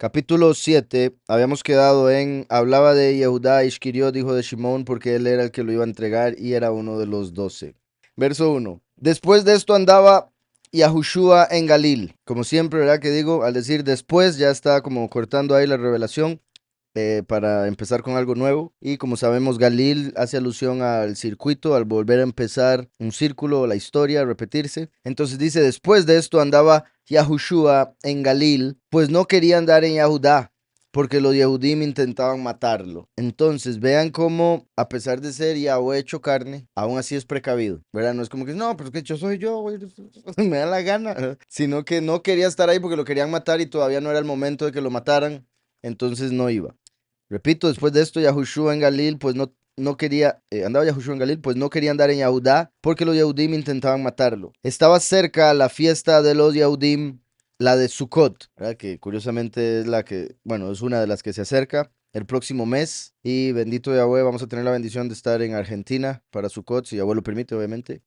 Capítulo 7, habíamos quedado en, hablaba de Yehudá Ishkiriot, hijo de Shimón, porque él era el que lo iba a entregar y era uno de los 12. Verso 1. Después de esto andaba Yahushua en Galil. Como siempre, ¿verdad? Que digo, al decir después, ya está como cortando ahí la revelación para empezar con algo nuevo. Y como sabemos, Galil hace alusión al circuito, al volver a empezar un círculo, la historia, a repetirse. Entonces dice, después de esto andaba Yahushua en Galil, pues no quería andar en Yahudá, porque los Yehudim intentaban matarlo. Entonces vean cómo, a pesar de ser Yahweh hecho carne, aún así es precavido, ¿verdad? No es como que, no, pero es que yo soy yo, güey, me da la gana, sino que no quería estar ahí porque lo querían matar y todavía no era el momento de que lo mataran, entonces no iba. Repito, después de esto, Yahushua en Galil, pues no quería, andaba Yahushua en Galil, pues no quería andar en Yahudá, porque los Yahudim intentaban matarlo. Estaba cerca la fiesta de los Yahudim, la de Sukkot, ¿verdad? Que curiosamente es la que, bueno, es una de las que se acerca el próximo mes. Y bendito Yahweh, vamos a tener la bendición de estar en Argentina para Sukkot, si Yahweh lo permite, obviamente.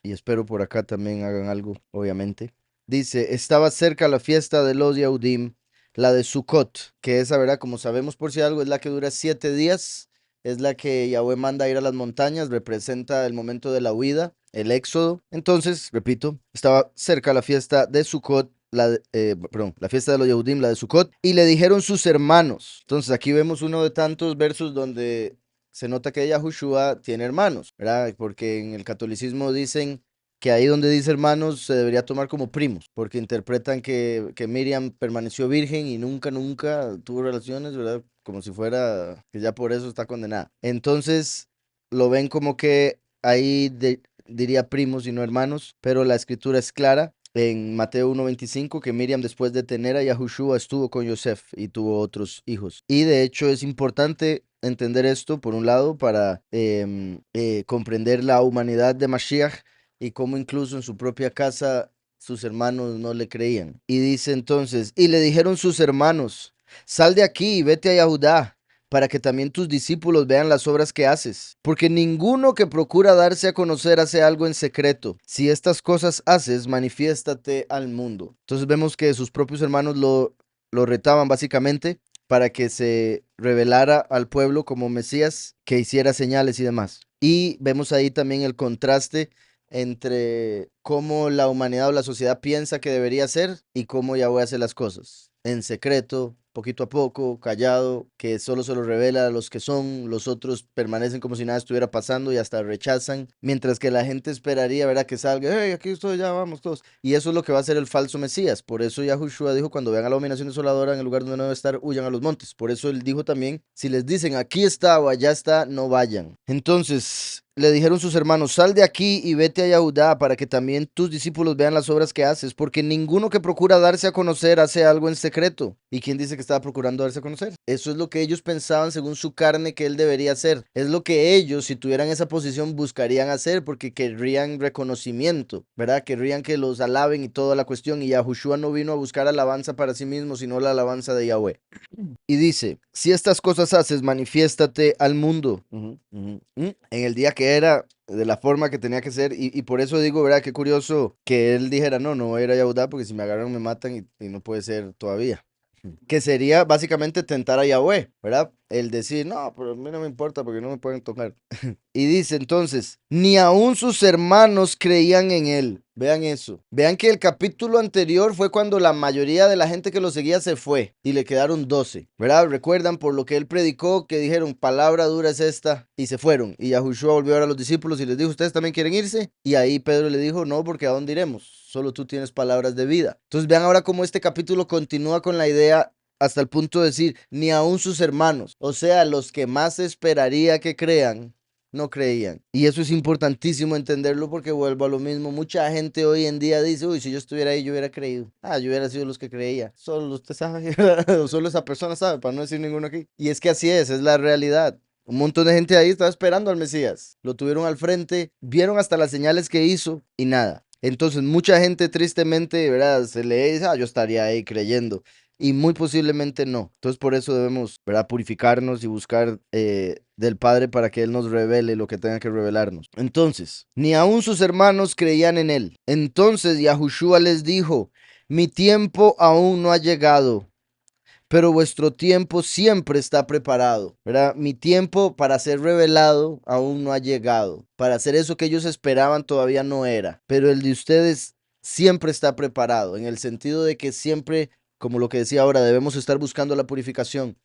Y espero por acá también hagan algo, obviamente. Dice, estaba cerca la fiesta de los Yahudim, la de Sukkot, que esa, ¿verdad? Como sabemos por si algo, es la que dura 7 días, es la que Yahweh manda a ir a las montañas, representa el momento de la huida, el éxodo. Entonces, repito, estaba cerca la fiesta de Sukkot, la fiesta de los Yehudim, la de Sukkot, y le dijeron sus hermanos. Entonces, aquí vemos uno de tantos versos donde se nota que Yahushua tiene hermanos, ¿verdad? Porque en el catolicismo dicen que ahí donde dice hermanos se debería tomar como primos, porque interpretan que Miriam permaneció virgen y nunca tuvo relaciones, ¿verdad? Como si fuera que ya por eso está condenada. Entonces lo ven como que ahí diría primos y no hermanos, pero la escritura es clara. En Mateo 1:25 que Miriam después de tener a Yahushua estuvo con Yosef y tuvo otros hijos. Y de hecho es importante entender esto, por un lado, para comprender la humanidad de Mashiach y cómo incluso en su propia casa sus hermanos no le creían. Y dice entonces, y le dijeron sus hermanos, sal de aquí y vete a Yahudá, para que también tus discípulos vean las obras que haces, porque ninguno que procura darse a conocer hace algo en secreto. Si estas cosas haces, manifiéstate al mundo. Entonces vemos que sus propios hermanos lo retaban básicamente para que se revelara al pueblo como Mesías, que hiciera señales y demás. Y vemos ahí también el contraste entre cómo la humanidad o la sociedad piensa que debería ser y cómo Yahweh hace las cosas. En secreto, poquito a poco, callado, que solo se lo revela a los que son, los otros permanecen como si nada estuviera pasando y hasta rechazan, mientras que la gente esperaría, ¿verdad? Que salga, hey, aquí estoy, ya vamos todos. Y eso es lo que va a ser el falso Mesías. Por eso Yahushua dijo, cuando vean a la abominación desoladora en el lugar donde no debe estar, huyan a los montes. Por eso él dijo también, si les dicen, aquí está o allá está, no vayan. Entonces, le dijeron sus hermanos, sal de aquí y vete a Yahudá para que también tus discípulos vean las obras que haces, porque ninguno que procura darse a conocer hace algo en secreto. ¿Y quién dice que estaba procurando darse a conocer? Eso es lo que ellos pensaban según su carne que él debería hacer. Es lo que ellos, si tuvieran esa posición, buscarían hacer porque querrían reconocimiento, ¿verdad? Querrían que los alaben y toda la cuestión. Y Yahushua no vino a buscar alabanza para sí mismo, sino la alabanza de Yahweh. Y dice, si estas cosas haces, manifiéstate al mundo. En el día que era, de la forma que tenía que ser. Y por eso digo, ¿verdad? Qué curioso que él dijera, no, no voy a ir a Yahudá porque si me agarran me matan y no puede ser todavía. Que sería básicamente tentar a Yahweh, ¿verdad? El decir, no, pero a mí no me importa porque no me pueden tocar. Y dice entonces, ni aun sus hermanos creían en él. Vean eso. Vean que el capítulo anterior fue cuando la mayoría de la gente que lo seguía se fue y le quedaron 12, ¿verdad? Recuerdan por lo que él predicó que dijeron, palabra dura es esta, y se fueron. Y Yahushua volvió a ver a los discípulos y les dijo, ¿ustedes también quieren irse? Y ahí Pedro le dijo, no, porque ¿a dónde iremos? Solo tú tienes palabras de vida. Entonces vean ahora cómo este capítulo continúa con la idea hasta el punto de decir, ni aun sus hermanos, o sea, los que más esperaría que crean, no creían. Y eso es importantísimo entenderlo porque vuelvo a lo mismo. Mucha gente hoy en día dice, uy, si yo estuviera ahí, yo hubiera creído. Ah, yo hubiera sido los que creía. Solo usted sabe, o solo esa persona sabe, para no decir ninguno aquí. Y es que así es la realidad. Un montón de gente ahí estaba esperando al Mesías. Lo tuvieron al frente, vieron hasta las señales que hizo y nada. Entonces, mucha gente tristemente, ¿verdad? Se le dice, ah, yo estaría ahí creyendo. Y muy posiblemente no. Entonces por eso debemos, ¿verdad? Purificarnos y buscar del Padre para que Él nos revele lo que tenga que revelarnos. Entonces, ni aun sus hermanos creían en Él. Entonces Yahushua les dijo, mi tiempo aún no ha llegado, pero vuestro tiempo siempre está preparado, ¿verdad? Mi tiempo para ser revelado aún no ha llegado. Para hacer eso que ellos esperaban todavía no era, pero el de ustedes siempre está preparado, en el sentido de que siempre, como lo que decía ahora, debemos estar buscando la purificación,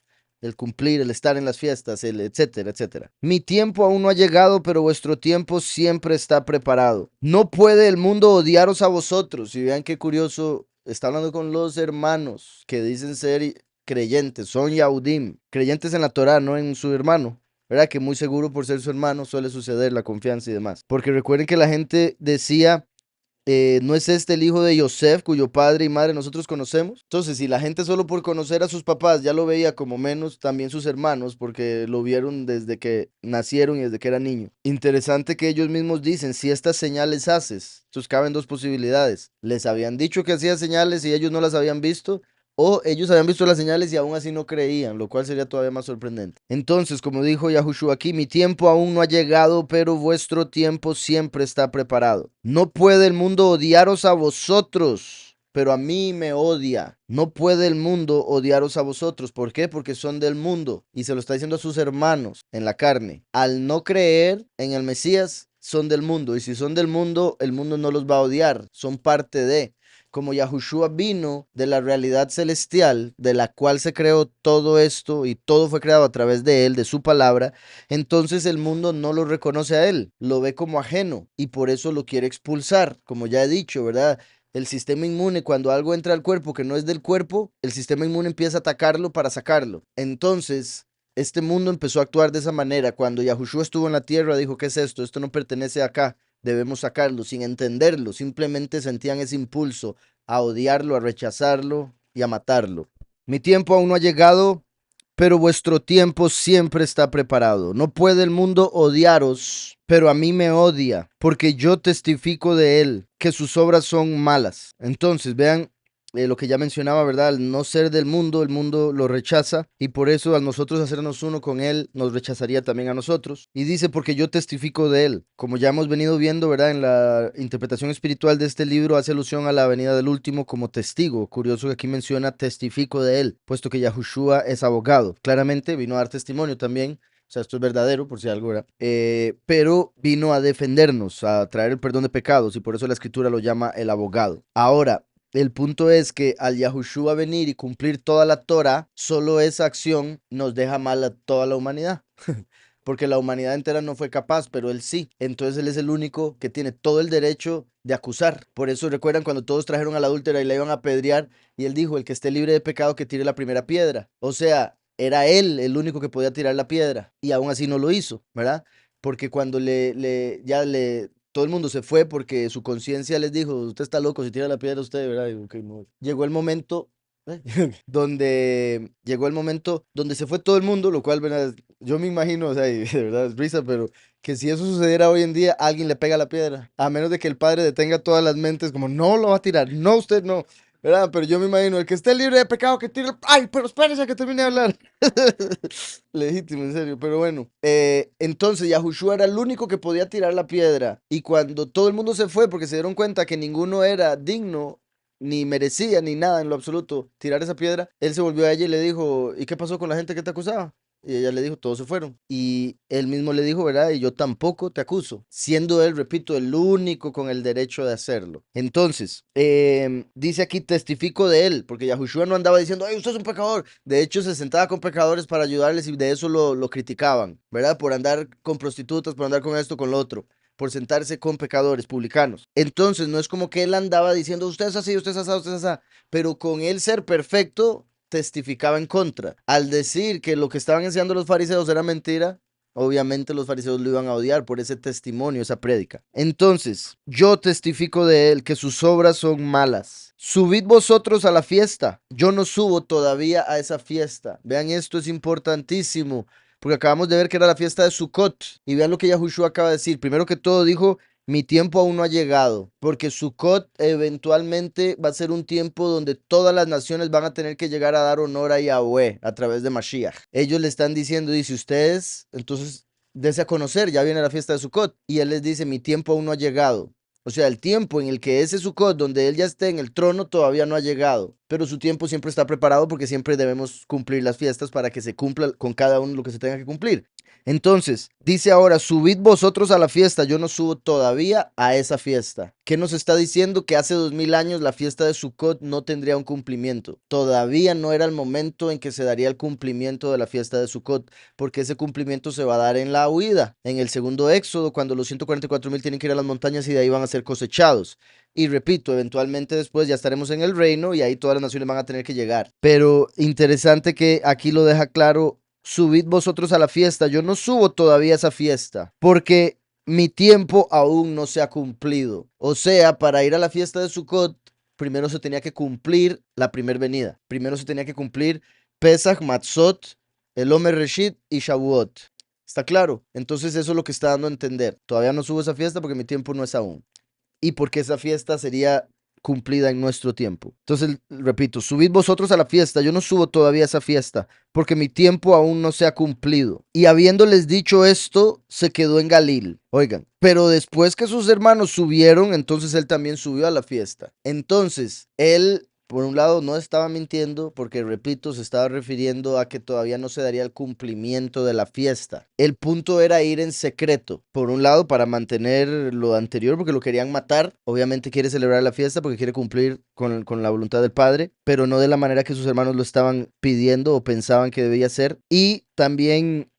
el cumplir, el estar en las fiestas, el etcétera, etcétera. Mi tiempo aún no ha llegado, pero vuestro tiempo siempre está preparado. No puede el mundo odiaros a vosotros. Y vean qué curioso, está hablando con los hermanos que dicen ser creyentes, son Yahudim, creyentes en la Torah, no en su hermano. ¿Verdad? Que muy seguro por ser su hermano suele suceder la confianza y demás. Porque recuerden que la gente decía, ¿no es este el hijo de Yosef, cuyo padre y madre nosotros conocemos? Entonces, si la gente solo por conocer a sus papás ya lo veía como menos, también sus hermanos, porque lo vieron desde que nacieron y desde que era niño. Interesante que ellos mismos dicen, si estas señales haces, entonces caben dos posibilidades. Les habían dicho que hacía señales y ellos no las habían visto, o ellos habían visto las señales y aún así no creían, lo cual sería todavía más sorprendente. Entonces, como dijo Yahushua aquí, mi tiempo aún no ha llegado, pero vuestro tiempo siempre está preparado. No puede el mundo odiaros a vosotros, pero a mí me odia. No puede el mundo odiaros a vosotros. ¿Por qué? Porque son del mundo. Y se lo está diciendo a sus hermanos en la carne. Al no creer en el Mesías, son del mundo. Y si son del mundo, el mundo no los va a odiar. Son parte de. Como Yahushua vino de la realidad celestial, de la cual se creó todo esto y todo fue creado a través de él, de su palabra, entonces el mundo no lo reconoce a él, lo ve como ajeno y por eso lo quiere expulsar, como ya he dicho, ¿verdad? El sistema inmune, cuando algo entra al cuerpo que no es del cuerpo, el sistema inmune empieza a atacarlo para sacarlo. Entonces, este mundo empezó a actuar de esa manera. Cuando Yahushua estuvo en la tierra, dijo, ¿qué es esto? Esto no pertenece acá, debemos sacarlo, sin entenderlo. Simplemente sentían ese impulso a odiarlo, a rechazarlo y a matarlo. Mi tiempo aún no ha llegado, pero vuestro tiempo siempre está preparado. No puede el mundo odiaros, pero a mí me odia, porque yo testifico de él que sus obras son malas. Entonces, vean lo que ya mencionaba, ¿verdad? Al no ser del mundo, el mundo lo rechaza y por eso al nosotros hacernos uno con él, nos rechazaría también a nosotros. Y dice, porque yo testifico de él. Como ya hemos venido viendo, ¿verdad? En la interpretación espiritual de este libro hace alusión a la venida del último como testigo. Curioso que aquí menciona testifico de él, puesto que Yahushua es abogado. Claramente vino a dar testimonio también. O sea, esto es verdadero, por si algo era. Pero vino a defendernos, a traer el perdón de pecados, y por eso la escritura lo llama el abogado. Ahora, el punto es que al Yahushua venir y cumplir toda la Torah, solo esa acción nos deja mal a toda la humanidad. Porque la humanidad entera no fue capaz, pero él sí. Entonces él es el único que tiene todo el derecho de acusar. Por eso recuerdan cuando todos trajeron a la adúltera y la iban a apedrear, y él dijo, el que esté libre de pecado que tire la primera piedra. O sea, era él el único que podía tirar la piedra, y aún así no lo hizo, ¿verdad? Porque cuando todo el mundo se fue porque su conciencia les dijo, usted está loco, si tira la piedra usted, ¿verdad? Y, ok, no. Llegó el momento donde llegó el momento donde se fue todo el mundo, lo cual, ¿verdad? Yo me imagino, o sea, y de verdad es risa, pero que si eso sucediera hoy en día, alguien le pega la piedra, a menos de que el padre detenga todas las mentes, como no lo va a tirar, no, usted no, ¿verdad? Pero yo me imagino, el que esté libre de pecado, que tire, ay, pero espérese que termine de hablar. Legítimo, en serio, pero bueno. Entonces Yahushua era el único que podía tirar la piedra, y cuando todo el mundo se fue porque se dieron cuenta que ninguno era digno, ni merecía, ni nada en lo absoluto tirar esa piedra, él se volvió a ella y le dijo, ¿y qué pasó con la gente que te acusaba? Y ella le dijo, todos se fueron. Y él mismo le dijo, ¿verdad? Y yo tampoco te acuso, siendo él, repito, el único con el derecho de hacerlo. Entonces, dice aquí, testifico de él, porque Yahushua no andaba diciendo, ay, usted es un pecador. De hecho, se sentaba con pecadores para ayudarles y de eso lo criticaban, ¿verdad? Por andar con prostitutas, por andar con esto, con lo otro, por sentarse con pecadores publicanos. Entonces, no es como que él andaba diciendo, usted es así, usted es así, usted es así, pero con él ser perfecto, testificaba en contra. Al decir que lo que estaban enseñando los fariseos era mentira, obviamente los fariseos lo iban a odiar por ese testimonio, esa prédica. Entonces, yo testifico de él que sus obras son malas. Subid vosotros a la fiesta. Yo no subo todavía a esa fiesta. Vean, esto es importantísimo. Porque acabamos de ver que era la fiesta de Sukkot. Y vean lo que Yahushua acaba de decir. Primero que todo dijo, mi tiempo aún no ha llegado. Porque Sukkot eventualmente va a ser un tiempo donde todas las naciones van a tener que llegar a dar honor a Yahweh a través de Mashiach. Ellos le están diciendo, dice ustedes, entonces dése a conocer, ya viene la fiesta de Sukkot. Y él les dice, mi tiempo aún no ha llegado. O sea, el tiempo en el que ese Sukkot, donde él ya esté en el trono, todavía no ha llegado. pero su tiempo siempre está preparado porque siempre debemos cumplir las fiestas para que se cumpla con cada uno lo que se tenga que cumplir. Entonces, dice ahora, subid vosotros a la fiesta, yo no subo todavía a esa fiesta. ¿Qué nos está diciendo? Que hace 2000 años la fiesta de Sukkot no tendría un cumplimiento. Todavía no era el momento en que se daría el cumplimiento de la fiesta de Sukkot, porque ese cumplimiento se va a dar en la huida, en el segundo éxodo, cuando los 144,000 tienen que ir a las montañas y de ahí van a ser cosechados. Y repito, eventualmente después ya estaremos en el reino y ahí todas las naciones van a tener que llegar. Pero interesante que aquí lo deja claro, subid vosotros a la fiesta. Yo no subo todavía a esa fiesta porque mi tiempo aún no se ha cumplido. O sea, para ir a la fiesta de Sukkot, primero se tenía que cumplir la primer venida. Primero se tenía que cumplir Pesach, Matzot, el Omer Reshit y Shavuot. ¿Está claro? Entonces eso es lo que está dando a entender. Todavía no subo a esa fiesta porque mi tiempo no es aún. Y porque esa fiesta sería cumplida en nuestro tiempo. Entonces, repito, subid vosotros a la fiesta, yo no subo todavía a esa fiesta, porque mi tiempo aún no se ha cumplido. Y habiéndoles dicho esto, se quedó en Galil. Oigan, pero después que sus hermanos subieron, entonces él también subió a la fiesta. Entonces, él por un lado, no estaba mintiendo porque, repito, se estaba refiriendo a que todavía no se daría el cumplimiento de la fiesta. El punto era ir en secreto. Por un lado, para mantener lo anterior, porque lo querían matar. Obviamente quiere celebrar la fiesta porque quiere cumplir con la voluntad del Padre, pero no de la manera que sus hermanos lo estaban pidiendo o pensaban que debía ser. Y también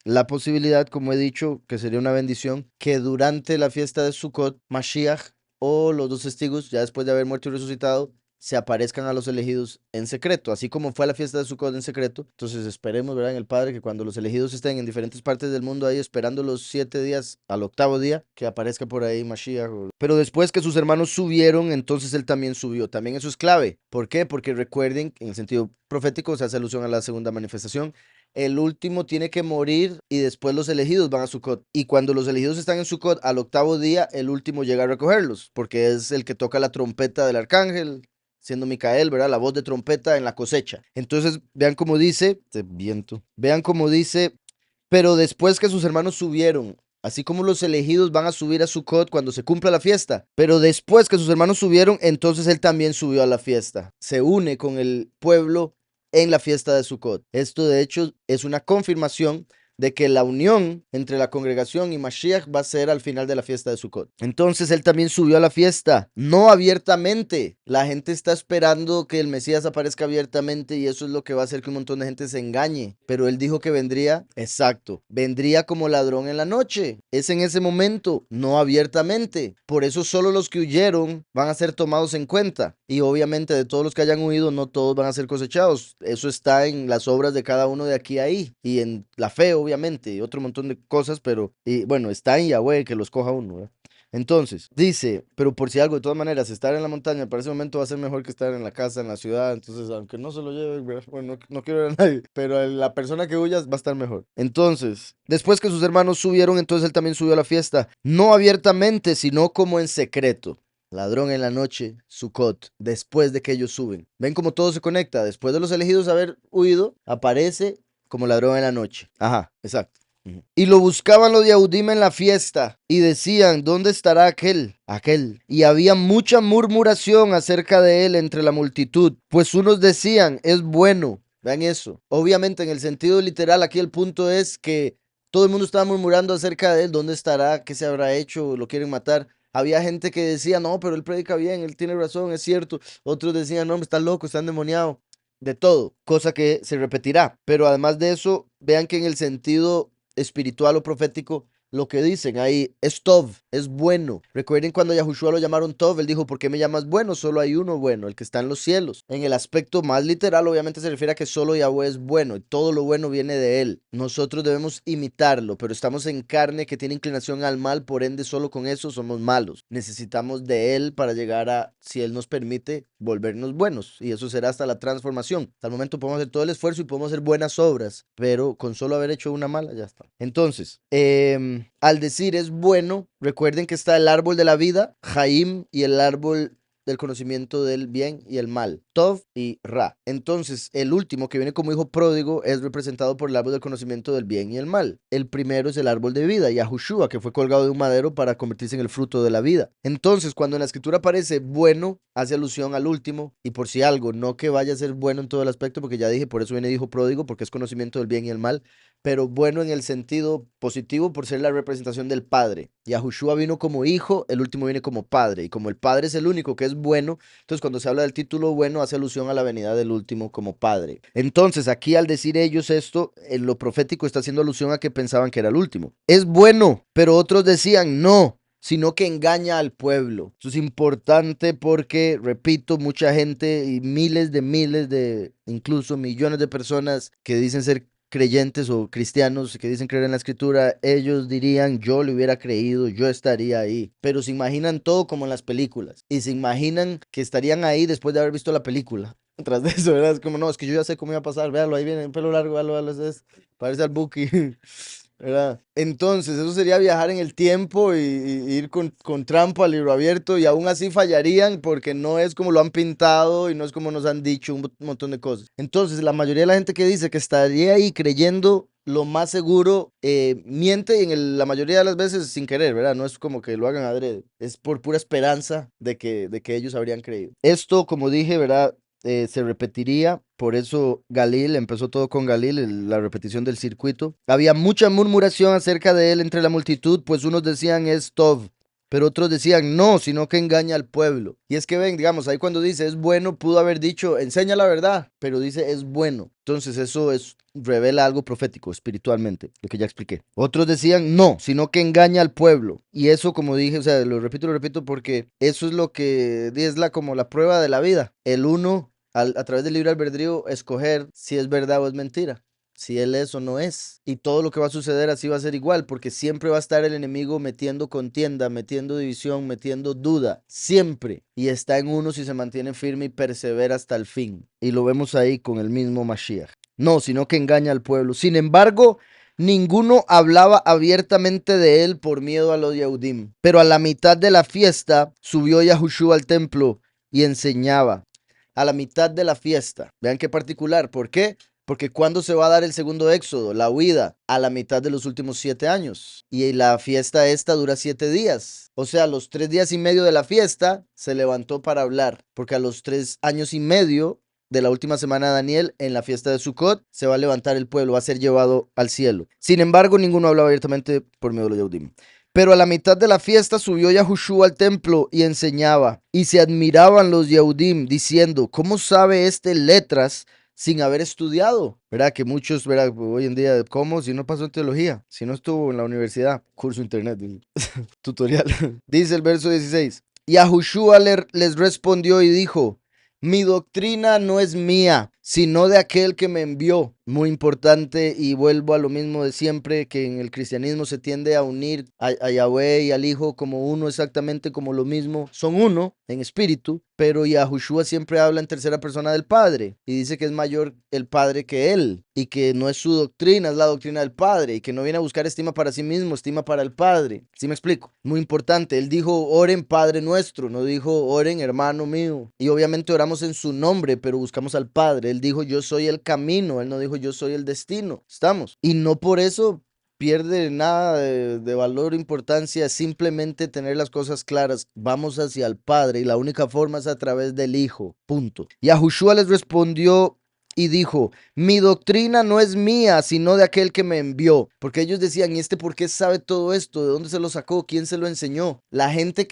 la posibilidad, como he dicho, que sería una bendición, que durante la fiesta de Sukkot, Mashiach o los dos testigos, ya después de haber muerto y resucitado, se aparezcan a los elegidos en secreto, así como fue a la fiesta de Sukkot en secreto. Entonces esperemos, ¿verdad?, en el Padre, que cuando los elegidos estén en diferentes partes del mundo ahí esperando los 7 días al octavo día, que aparezca por ahí Mashiach. Pero después que sus hermanos subieron, entonces él también subió. También eso es clave. ¿Por qué? Porque recuerden, en el sentido profético, se hace alusión a la segunda manifestación. El último tiene que morir y después los elegidos van a Sukkot. Y cuando los elegidos están en Sukkot, al octavo día, el último llega a recogerlos, porque es el que toca la trompeta del arcángel, siendo Micael, ¿verdad? La voz de trompeta en la cosecha. Entonces, vean cómo dice, este viento, vean cómo dice, pero después que sus hermanos subieron, así como los elegidos van a subir a Sukkot cuando se cumpla la fiesta, pero después que sus hermanos subieron, entonces él también subió a la fiesta. Se une con el pueblo en la fiesta de Sukkot. Esto de hecho es una confirmación de que la unión entre la congregación y Mashiach va a ser al final de la fiesta de Sukkot. Entonces él también subió a la fiesta, no abiertamente. La gente está esperando que el Mesías aparezca abiertamente y eso es lo que va a hacer que un montón de gente se engañe. Pero él dijo que vendría, exacto, vendría como ladrón en la noche. Es en ese momento, no abiertamente. Por eso solo los que huyeron van a ser tomados en cuenta. Y obviamente de todos los que hayan huido, no todos van a ser cosechados. Eso está en las obras de cada uno de aquí a ahí y en la fe, obviamente, y otro montón de cosas, pero y bueno, está en Yahweh que los coja uno, ¿verdad? Entonces, dice, pero por si algo, de todas maneras, estar en la montaña para ese momento va a ser mejor que estar en la casa, en la ciudad. Entonces, aunque no se lo lleve, bueno, no quiero ver a nadie, pero la persona que huya va a estar mejor. Entonces, después que sus hermanos subieron, entonces él también subió a la fiesta, no abiertamente, sino como en secreto. Ladrón en la noche, Sukkot, después de que ellos suben. ¿Ven cómo todo se conecta? Después de los elegidos haber huido, aparece como ladrón en la noche. Ajá, exacto. Y lo buscaban los Yahudim en la fiesta y decían, ¿dónde estará aquel? Aquel. Y había mucha murmuración acerca de él entre la multitud, pues unos decían, es bueno. Vean eso. Obviamente en el sentido literal, aquí el punto es que todo el mundo estaba murmurando acerca de él, ¿dónde estará? ¿Qué se habrá hecho? ¿Lo quieren matar? Había gente que decía, no, pero él predica bien, él tiene razón, es cierto. Otros decían, no, está loco, está endemoniado. De todo, cosa que se repetirá. Pero además de eso, vean que en el sentido espiritual o profético, lo que dicen ahí es Tov, es bueno. Recuerden cuando Yahushua lo llamaron Tov, él dijo, ¿por qué me llamas bueno? Solo hay uno bueno, el que está en los cielos. En el aspecto más literal, obviamente se refiere a que solo Yahweh es bueno y todo lo bueno viene de él. Nosotros debemos imitarlo, pero estamos en carne que tiene inclinación al mal, por ende solo con eso somos malos. Necesitamos de él para llegar a, si él nos permite, volvernos buenos, y eso será hasta la transformación. Hasta el momento podemos hacer todo el esfuerzo y podemos hacer buenas obras, pero con solo haber hecho una mala, ya está. Entonces, al decir es bueno, recuerden que está el árbol de la vida, Jaim, y el árbol del conocimiento del bien y el mal. Tov y Ra. Entonces, el último que viene como hijo pródigo es representado por el árbol del conocimiento del bien y el mal. El primero es el árbol de vida, Yahushua, que fue colgado de un madero para convertirse en el fruto de la vida. Entonces, cuando en la escritura aparece bueno, hace alusión al último, y por si algo, no que vaya a ser bueno en todo el aspecto, porque ya dije, por eso viene hijo pródigo, porque es conocimiento del bien y el mal, pero bueno en el sentido positivo por ser la representación del Padre. Yahushua vino como hijo, el último viene como padre, y como el Padre es el único que es bueno, entonces cuando se habla del título bueno hace alusión a la venida del último como padre. Entonces aquí al decir ellos esto, en lo profético está haciendo alusión a que pensaban que era el último. Es bueno, pero otros decían no, sino que engaña al pueblo. Esto es importante porque, repito, mucha gente y miles de, incluso millones de personas que dicen ser creyentes o cristianos que dicen creer en la escritura, ellos dirían, yo le hubiera creído, yo estaría ahí. Pero se imaginan todo como en las películas y se imaginan que estarían ahí después de haber visto la película. Tras de eso, ¿verdad? Es como, no, es que yo ya sé cómo iba a pasar, véalo, ahí viene, el pelo largo, véalo, parece al Buki. ¿Verdad? Entonces, eso sería viajar en el tiempo y ir con trampa al libro abierto y aún así fallarían porque no es como lo han pintado y no es como nos han dicho un montón de cosas. Entonces, la mayoría de la gente que dice que estaría ahí creyendo lo más seguro miente y la mayoría de las veces sin querer, ¿verdad? No es como que lo hagan adrede, es por pura esperanza de que ellos habrían creído. Esto, como dije, ¿verdad? Se repetiría, por eso Galil, empezó todo con Galil, la repetición del circuito. Había mucha murmuración acerca de él entre la multitud, pues unos decían es Tov, pero otros decían no, sino que engaña al pueblo. Y es que ven, digamos, ahí cuando dice es bueno, pudo haber dicho enseña la verdad, pero dice es bueno. Entonces eso revela algo profético espiritualmente, lo que ya expliqué. Otros decían no, sino que engaña al pueblo. Y eso, como dije, o sea, lo repito porque eso es lo que es como la prueba de la vida. El uno, a través del libre albedrío, escoger si es verdad o es mentira, si él es o no es. Y todo lo que va a suceder así va a ser igual, porque siempre va a estar el enemigo metiendo contienda, metiendo división, metiendo duda, siempre. Y está en uno si se mantiene firme y persevera hasta el fin. Y lo vemos ahí con el mismo Mashiach. No, sino que engaña al pueblo. Sin embargo, ninguno hablaba abiertamente de él por miedo a los Yehudim. Pero a la mitad de la fiesta subió Yahushua al templo y enseñaba. A la mitad de la fiesta. Vean qué particular. ¿Por qué? Porque ¿cuándo se va a dar el segundo éxodo? La huida a la mitad de los últimos 7 años. Y la fiesta esta dura 7 días. O sea, a los 3 días y medio de la fiesta se levantó para hablar. Porque a los 3 años y medio de la última semana de Daniel, en la fiesta de Sukkot, se va a levantar el pueblo, va a ser llevado al cielo. Sin embargo, ninguno hablaba abiertamente por medio de los Yehudim. Pero a la mitad de la fiesta subió Yahushua al templo y enseñaba. Y se admiraban los Yehudim, diciendo, ¿cómo sabe este letras sin haber estudiado? ¿Verdad? Que muchos, ¿verdad? Hoy en día, ¿cómo? Si no pasó en teología, si no estuvo en la universidad, curso internet, tutorial. Dice el verso 16. Y Yahushua les respondió y dijo, mi doctrina no es mía, sino de aquel que me envió. Muy importante, y vuelvo a lo mismo de siempre, que en el cristianismo se tiende a unir a Yahweh y al Hijo como uno, exactamente como lo mismo. Son uno en espíritu, pero Yahushua siempre habla en tercera persona del Padre y dice que es mayor el Padre que él y que no es su doctrina, es la doctrina del Padre y que no viene a buscar estima para sí mismo, estima para el Padre. ¿Sí me explico? Muy importante. Él dijo, oren Padre nuestro, no dijo, oren hermano mío. Y obviamente oramos en su nombre, pero buscamos al Padre. Él dijo, yo soy el camino. Él no dijo, yo soy el destino. ¿Estamos? Y no por eso pierde nada de valor o importancia, simplemente tener las cosas claras. Vamos hacia el Padre y la única forma es a través del Hijo. Punto. Y Yahushua les respondió y dijo, mi doctrina no es mía, sino de aquel que me envió. Porque ellos decían, ¿y este por qué sabe todo esto? ¿De dónde se lo sacó? ¿Quién se lo enseñó? La gente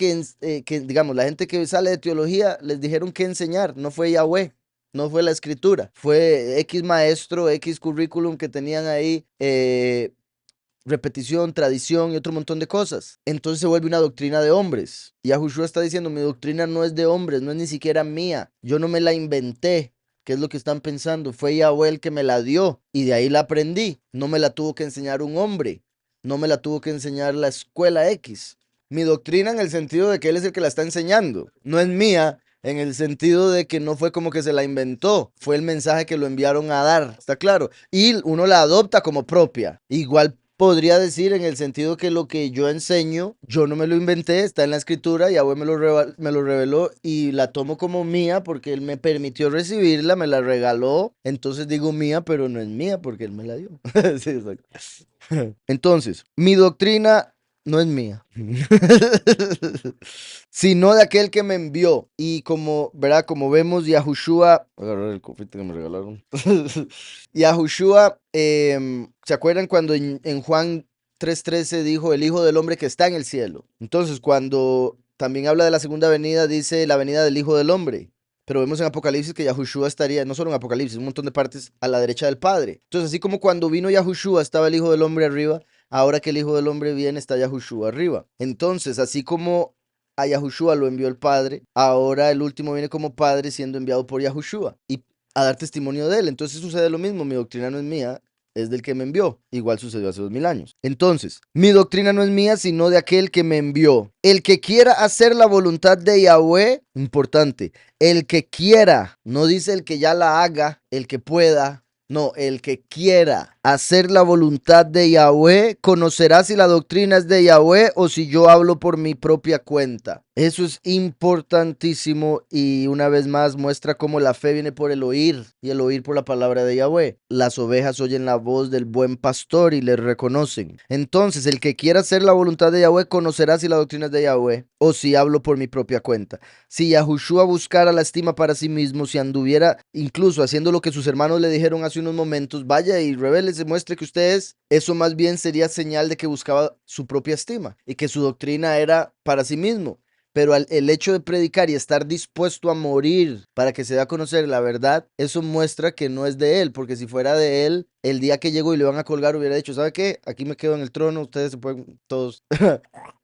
digamos, la gente que sale de teología, les dijeron qué enseñar. No fue Yahweh. No fue la escritura, fue X maestro, X currículum que tenían ahí, repetición, tradición y otro montón de cosas. Entonces se vuelve una doctrina de hombres. Y Yahushua está diciendo, mi doctrina no es de hombres, no es ni siquiera mía. Yo no me la inventé. ¿Qué es lo que están pensando? Fue Yahweh el que me la dio y de ahí la aprendí. No me la tuvo que enseñar un hombre. No me la tuvo que enseñar la escuela X. Mi doctrina en el sentido de que él es el que la está enseñando. No es mía en el sentido de que no fue como que se la inventó. Fue el mensaje que lo enviaron a dar. ¿Está claro? Y uno la adopta como propia. Igual podría decir en el sentido que lo que yo enseño, yo no me lo inventé, está en la escritura, Yahweh me lo reveló y la tomo como mía porque Él me permitió recibirla, me la regaló, entonces digo mía, pero no es mía porque Él me la dio. Sí, exacto. Entonces, mi doctrina no es mía, sino de aquel que me envió. Y como, ¿verdad? Como vemos, Yahushua, voy a agarrar el confite que me regalaron. Yahushua, ¿se acuerdan cuando en Juan 3:13 dijo el Hijo del Hombre que está en el cielo? Entonces, cuando también habla de la segunda venida, dice la venida del Hijo del Hombre. Pero vemos en Apocalipsis que Yahushua estaría, no solo en Apocalipsis, un montón de partes a la derecha del Padre. Entonces, así como cuando vino Yahushua estaba el Hijo del Hombre arriba, ahora que el Hijo del Hombre viene está Yahushua arriba. Entonces, así como a Yahushua lo envió el Padre, ahora el último viene como Padre siendo enviado por Yahushua y a dar testimonio de él. Entonces sucede lo mismo, mi doctrina no es mía, es del que me envió. Igual sucedió hace 2000 años. Entonces, mi doctrina no es mía, sino de aquel que me envió. El que quiera hacer la voluntad de Yahweh, importante, el que quiera, no dice el que ya la haga, el que pueda, no, el que quiera hacer la voluntad de Yahweh, conocerá si la doctrina es de Yahweh o si yo hablo por mi propia cuenta. Eso es importantísimo y una vez más muestra cómo la fe viene por el oír y el oír por la palabra de Yahweh. Las ovejas oyen la voz del buen pastor y le reconocen. Entonces, el que quiera hacer la voluntad de Yahweh conocerá si la doctrina es de Yahweh o si hablo por mi propia cuenta. Si Yahushua buscara la estima para sí mismo, si anduviera incluso haciendo lo que sus hermanos le dijeron hace unos momentos, vaya y revele, se muestre que usted es, eso más bien sería señal de que buscaba su propia estima y que su doctrina era para sí mismo. Pero el hecho de predicar y estar dispuesto a morir para que se dé a conocer la verdad, eso muestra que no es de él, porque si fuera de él, el día que llegó y le van a colgar hubiera dicho, ¿sabe qué? Aquí me quedo en el trono, ustedes se pueden todos.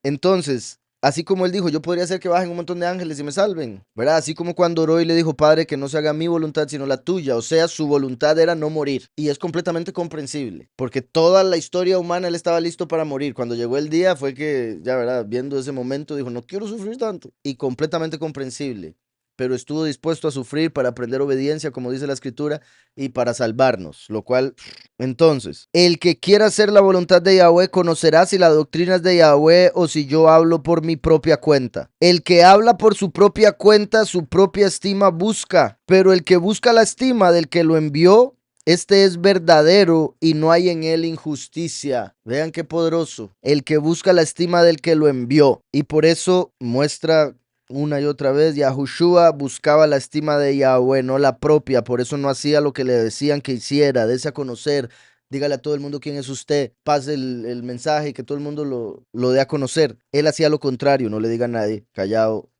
Entonces, así como él dijo, yo podría hacer que bajen un montón de ángeles y me salven, ¿verdad? Así como cuando oró y le dijo, Padre, que no se haga mi voluntad, sino la tuya. O sea, su voluntad era no morir. Y es completamente comprensible, porque toda la historia humana él estaba listo para morir. Cuando llegó el día fue que, ya, ¿verdad? Viendo ese momento, dijo, no quiero sufrir tanto. Y completamente comprensible. Pero estuvo dispuesto a sufrir para aprender obediencia, como dice la escritura, y para salvarnos, lo cual entonces, el que quiera hacer la voluntad de Yahweh conocerá si la doctrina es de Yahweh o si yo hablo por mi propia cuenta. El que habla por su propia cuenta, su propia estima busca, pero el que busca la estima del que lo envió, este es verdadero y no hay en él injusticia. Vean qué poderoso. El que busca la estima del que lo envió. Y por eso muestra una y otra vez, Yahushua buscaba la estima de Yahweh, no la propia, por eso no hacía lo que le decían que hiciera, dése a conocer, dígale a todo el mundo quién es usted, pase el mensaje y que todo el mundo lo dé a conocer. Él hacía lo contrario, no le diga a nadie, callado.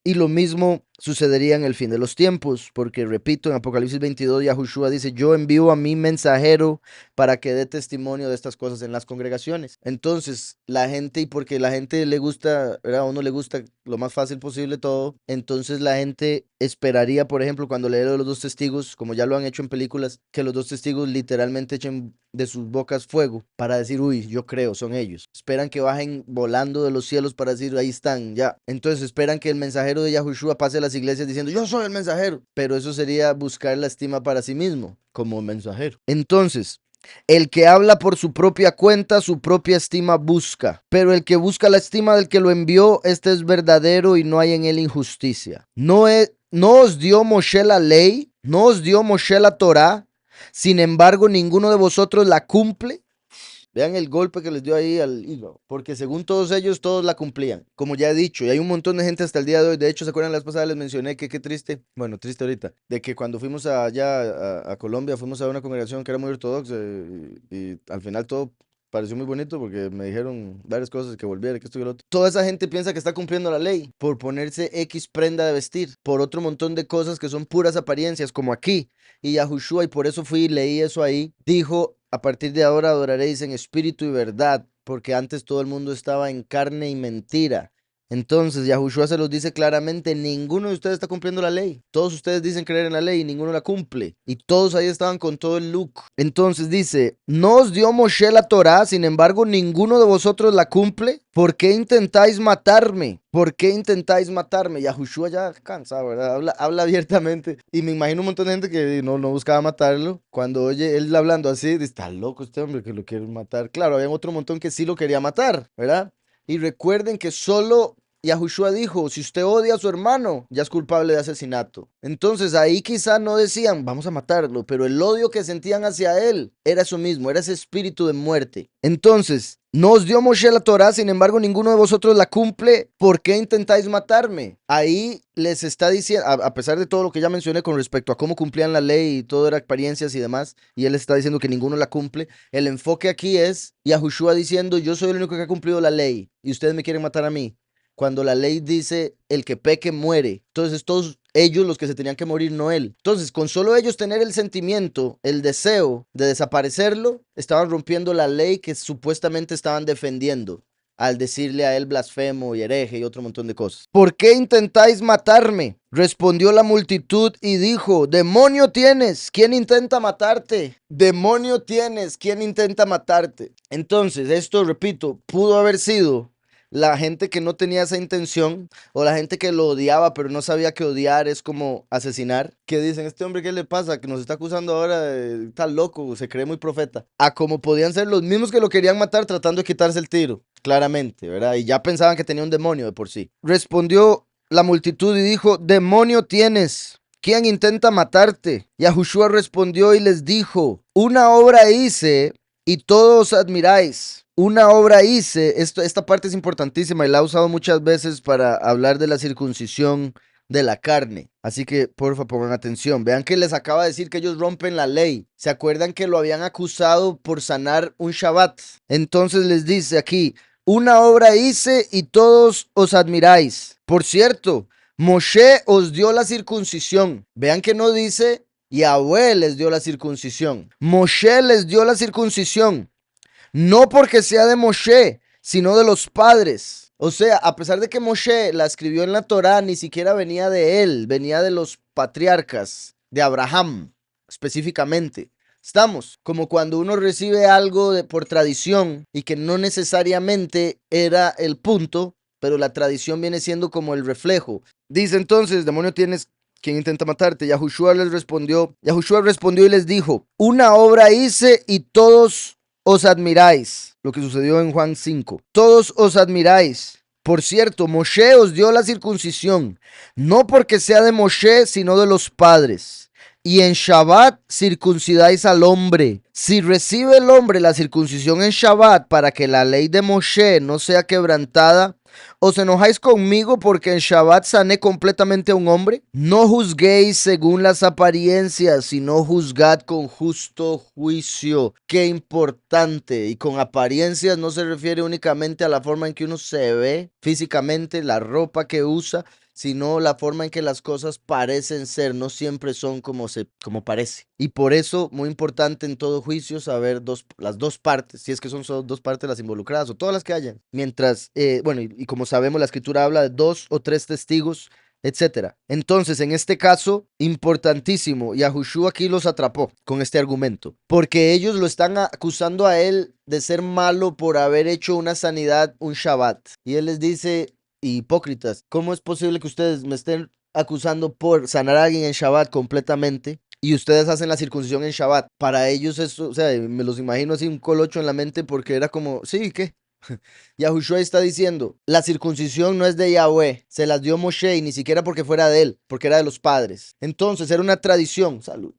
Y lo mismo sucedería en el fin de los tiempos, porque repito, en Apocalipsis 22, Yahushua dice, yo envío a mi mensajero para que dé testimonio de estas cosas en las congregaciones. Entonces, la gente, y porque la gente le gusta, ¿verdad? A uno le gusta lo más fácil posible todo, entonces la gente esperaría, por ejemplo, cuando lee lo de los dos testigos, como ya lo han hecho en películas, que los dos testigos literalmente echen de sus bocas fuego para decir, uy, yo creo, son ellos. Esperan que bajen volando de los cielos para decir, ahí están, ya. Entonces esperan que el mensajero de Yahushua pase a las iglesias diciendo, yo soy el mensajero. Pero eso sería buscar la estima para sí mismo, como mensajero. Entonces, el que habla por su propia cuenta, su propia estima busca. Pero el que busca la estima del que lo envió, este es verdadero y no hay en él injusticia. No os dio Moshe la ley, no os dio Moshe la Torá, sin embargo, ninguno de vosotros la cumple. Vean el golpe que les dio ahí al hígado. Porque según todos ellos, todos la cumplían. Como ya he dicho, y hay un montón de gente hasta el día de hoy. De hecho, ¿se acuerdan? La vez pasada les mencioné que qué triste. Bueno, triste ahorita. De que cuando fuimos allá a Colombia, fuimos a una congregación que era muy ortodoxa. Y al final todo pareció muy bonito porque me dijeron varias cosas, que volviera, que esto y lo otro. Toda esa gente piensa que está cumpliendo la ley por ponerse X prenda de vestir, por otro montón de cosas que son puras apariencias, como aquí. Y Yahushua, y por eso fui y leí eso ahí, dijo, a partir de ahora adoraréis en espíritu y verdad, porque antes todo el mundo estaba en carne y mentira. Entonces Yahushua se los dice claramente, ninguno de ustedes está cumpliendo la ley. Todos ustedes dicen creer en la ley y ninguno la cumple. Y todos ahí estaban con todo el look. Entonces dice, no os dio Moshe la Torá, sin embargo ninguno de vosotros la cumple. ¿Por qué intentáis matarme? ¿Por qué intentáis matarme? Yahushua ya cansado, ¿verdad? Habla abiertamente. Y me imagino un montón de gente que no buscaba matarlo. Cuando oye él hablando así, dice, está loco este hombre que lo quiere matar. Claro, había otro montón que sí lo quería matar, ¿verdad? Y recuerden que solo Yahushua dijo, si usted odia a su hermano, ya es culpable de asesinato. Entonces ahí quizá no decían, vamos a matarlo, pero el odio que sentían hacia él era eso mismo, era ese espíritu de muerte. Entonces, no os dio Moshe la Torá, sin embargo ninguno de vosotros la cumple, ¿por qué intentáis matarme? Ahí les está diciendo, a pesar de todo lo que ya mencioné con respecto a cómo cumplían la ley y todo era experiencias y demás, y él les está diciendo que ninguno la cumple, el enfoque aquí es Yahushua diciendo, yo soy el único que ha cumplido la ley y ustedes me quieren matar a mí. Cuando la ley dice el que peque muere. Entonces todos ellos los que se tenían que morir, no él. Entonces con solo ellos tener el sentimiento, el deseo de desaparecerlo, estaban rompiendo la ley que supuestamente estaban defendiendo al decirle a él blasfemo y hereje y otro montón de cosas. ¿Por qué intentáis matarme? Respondió la multitud y dijo, demonio tienes, ¿quién intenta matarte? Demonio tienes, ¿quién intenta matarte? Entonces, esto, repito, pudo haber sido la gente que no tenía esa intención o la gente que lo odiaba pero no sabía que odiar es como asesinar, que dicen, este hombre ¿qué le pasa? Que nos está acusando ahora de está loco, se cree muy profeta. A como podían ser los mismos que lo querían matar tratando de quitarse el tiro, claramente, ¿verdad? Y ya pensaban que tenía un demonio de por sí. Respondió la multitud y dijo, demonio tienes, ¿quién intenta matarte? Yahushua respondió y les dijo, una obra hice y todos admiráis. Una obra hice, esta parte es importantísima y la he usado muchas veces para hablar de la circuncisión de la carne. Así que, porfa, pongan atención. Vean que les acaba de decir que ellos rompen la ley. ¿Se acuerdan que lo habían acusado por sanar un Shabbat? Entonces les dice aquí, una obra hice y todos os admiráis. Por cierto, Moshe os dio la circuncisión. Vean que no dice Yahweh les dio la circuncisión. Moshe les dio la circuncisión. No porque sea de Moshe, sino de los padres. O sea, a pesar de que Moshe la escribió en la Torá, ni siquiera venía de él, venía de los patriarcas, de Abraham específicamente. Estamos como cuando uno recibe algo por tradición y que no necesariamente era el punto, pero la tradición viene siendo como el reflejo. Dice entonces, demonio tienes, ¿quién intenta matarte? Yahushua respondió y les dijo, una obra hice y todos os admiráis. Lo que sucedió en Juan 5. Todos os admiráis. Por cierto, Moshe os dio la circuncisión, no porque sea de Moshe, sino de los padres. Y en Shabbat circuncidáis al hombre. Si recibe el hombre la circuncisión en Shabbat para que la ley de Moshe no sea quebrantada, ¿os enojáis conmigo porque en Shabbat sané completamente a un hombre? No juzguéis según las apariencias, sino juzgad con justo juicio. Qué importante. Y con apariencias no se refiere únicamente a la forma en que uno se ve físicamente, la ropa que usa, sino la forma en que las cosas parecen ser, no siempre son como parece. Y por eso, muy importante en todo juicio saber las dos partes, si es que son solo dos partes las involucradas o todas las que hayan. Mientras, bueno, y como sabemos, la escritura habla de 2 o 3 testigos, etcétera. Entonces, en este caso, importantísimo, Yahushua aquí los atrapó con este argumento, porque ellos lo están acusando a él de ser malo por haber hecho una sanidad, un Shabbat. Y él les dice, hipócritas, ¿cómo es posible que ustedes me estén acusando por sanar a alguien en Shabbat completamente y ustedes hacen la circuncisión en Shabbat? Para ellos eso, o sea, me los imagino así un colocho en la mente porque era como, sí, ¿qué? Yahushua está diciendo, la circuncisión no es de Yahweh, se las dio Moshe y ni siquiera porque fuera de él, porque era de los padres. Entonces era una tradición, salud.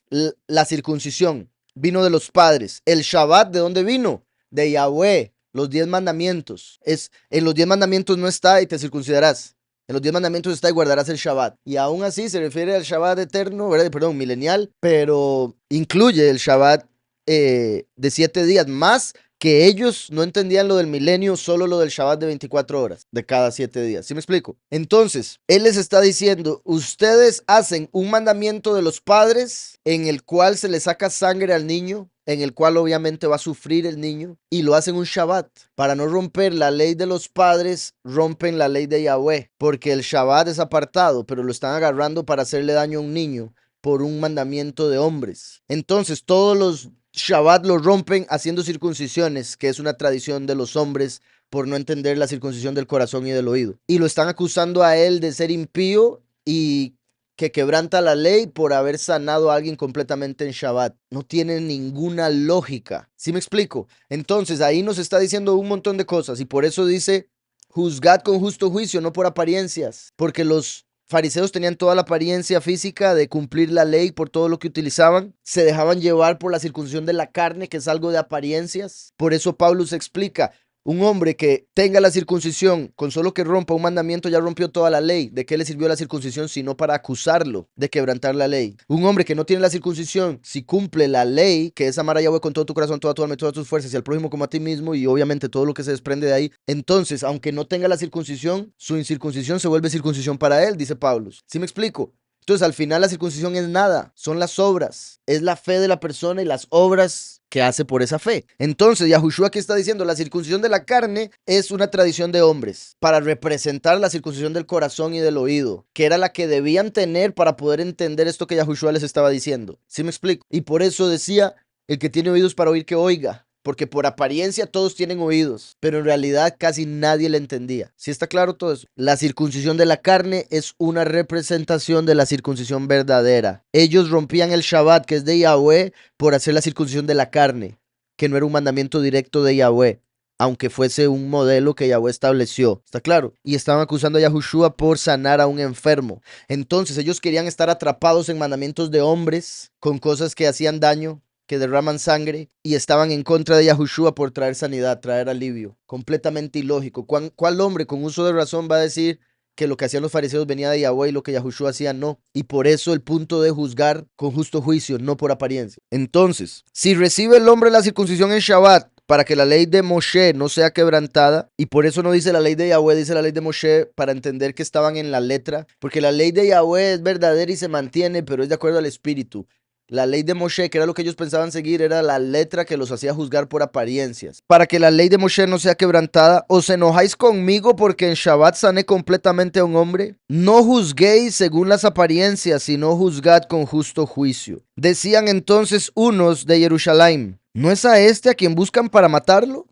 La circuncisión vino de los padres. El Shabbat, ¿de dónde vino? De Yahweh. Los 10 mandamientos. En los 10 mandamientos no está y te circuncidarás. En los 10 mandamientos está y guardarás el Shabbat. Y aún así se refiere al Shabbat eterno, ¿verdad? Perdón, milenial, pero incluye el Shabbat de 7 días, más que ellos no entendían lo del milenio, solo lo del Shabbat de 24 horas, de cada 7 días. ¿Sí me explico? Entonces, él les está diciendo, ustedes hacen un mandamiento de los padres en el cual se le saca sangre al niño en el cual obviamente va a sufrir el niño, y lo hacen un Shabbat. Para no romper la ley de los padres, rompen la ley de Yahweh, porque el Shabbat es apartado, pero lo están agarrando para hacerle daño a un niño por un mandamiento de hombres. Entonces todos los Shabbat los rompen haciendo circuncisiones, que es una tradición de los hombres por no entender la circuncisión del corazón y del oído. Y lo están acusando a él de ser impío y que quebranta la ley por haber sanado a alguien completamente en Shabbat. No tiene ninguna lógica. ¿Sí me explico? Entonces ahí nos está diciendo un montón de cosas y por eso dice, juzgad con justo juicio, no por apariencias, porque los fariseos tenían toda la apariencia física de cumplir la ley por todo lo que utilizaban, se dejaban llevar por la circuncisión de la carne, que es algo de apariencias. Por eso Pablo se explica, un hombre que tenga la circuncisión, con solo que rompa un mandamiento, ya rompió toda la ley. ¿De qué le sirvió la circuncisión sino para acusarlo de quebrantar la ley? Un hombre que no tiene la circuncisión, si cumple la ley, que es amar a Yahweh con todo tu corazón, toda tu alma y todas tus fuerzas, y al prójimo como a ti mismo, y obviamente todo lo que se desprende de ahí, entonces, aunque no tenga la circuncisión, su incircuncisión se vuelve circuncisión para él, dice Pablo. ¿Sí me explico? Entonces, al final la circuncisión es nada, son las obras, es la fe de la persona y las obras que hace por esa fe. Entonces, Yahushua aquí está diciendo, la circuncisión de la carne es una tradición de hombres para representar la circuncisión del corazón y del oído, que era la que debían tener para poder entender esto que Yahushua les estaba diciendo. ¿Sí me explico? Y por eso decía, el que tiene oídos para oír, que oiga. Porque por apariencia todos tienen oídos, pero en realidad casi nadie le entendía. ¿Sí está claro todo eso? La circuncisión de la carne es una representación de la circuncisión verdadera. Ellos rompían el Shabbat, que es de Yahweh, por hacer la circuncisión de la carne, que no era un mandamiento directo de Yahweh, aunque fuese un modelo que Yahweh estableció. ¿Está claro? Y estaban acusando a Yahushua por sanar a un enfermo. Entonces ellos querían estar atrapados en mandamientos de hombres, con cosas que hacían daño, que derraman sangre, y estaban en contra de Yahushua por traer sanidad, traer alivio. Completamente ilógico. ¿Cuál hombre con uso de razón va a decir que lo que hacían los fariseos venía de Yahweh y lo que Yahushua hacía no? Y por eso el punto de juzgar con justo juicio, no por apariencia. Entonces, si recibe el hombre la circuncisión en Shabbat, para que la ley de Moshe no sea quebrantada, y por eso no dice la ley de Yahweh, dice la ley de Moshe, para entender que estaban en la letra, porque la ley de Yahweh es verdadera y se mantiene, pero es de acuerdo al espíritu. La ley de Moshe, que era lo que ellos pensaban seguir, era la letra que los hacía juzgar por apariencias. Para que la ley de Moshe no sea quebrantada, ¿os enojáis conmigo porque en Shabbat sané completamente a un hombre? No juzguéis según las apariencias, sino juzgad con justo juicio. Decían entonces unos de Jerusalén, ¿no es a este a quien buscan para matarlo?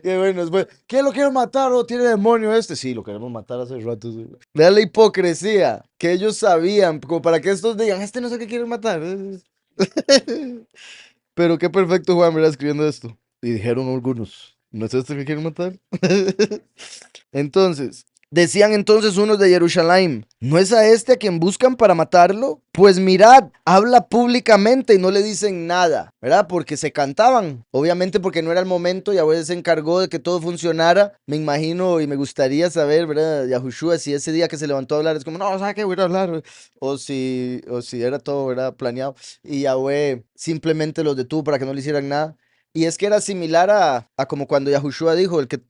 Qué bueno, es bueno. ¿Quién lo quiere matar o tiene demonio este? Sí, lo queremos matar hace rato. Sí. Vean la hipocresía que ellos sabían, como para que estos digan, este no sé qué quieren matar. Pero qué perfecto Juan, ¿verdad? Escribiendo esto. Y dijeron algunos, ¿no es este que quieren matar? Entonces, decían entonces unos de Jerusalén, ¿no es a este a quien buscan para matarlo? Pues mirad, habla públicamente y no le dicen nada, ¿verdad? Porque se cantaban, obviamente porque no era el momento, Yahweh se encargó de que todo funcionara. Me imagino y me gustaría saber, ¿verdad? Yahushua, si ese día que se levantó a hablar es como, no, ¿sabes qué? Voy a hablar. O si era todo, ¿verdad? Planeado. Y Yahweh simplemente los detuvo para que no le hicieran nada. Y es que era similar a como cuando Yahushua dijo, el que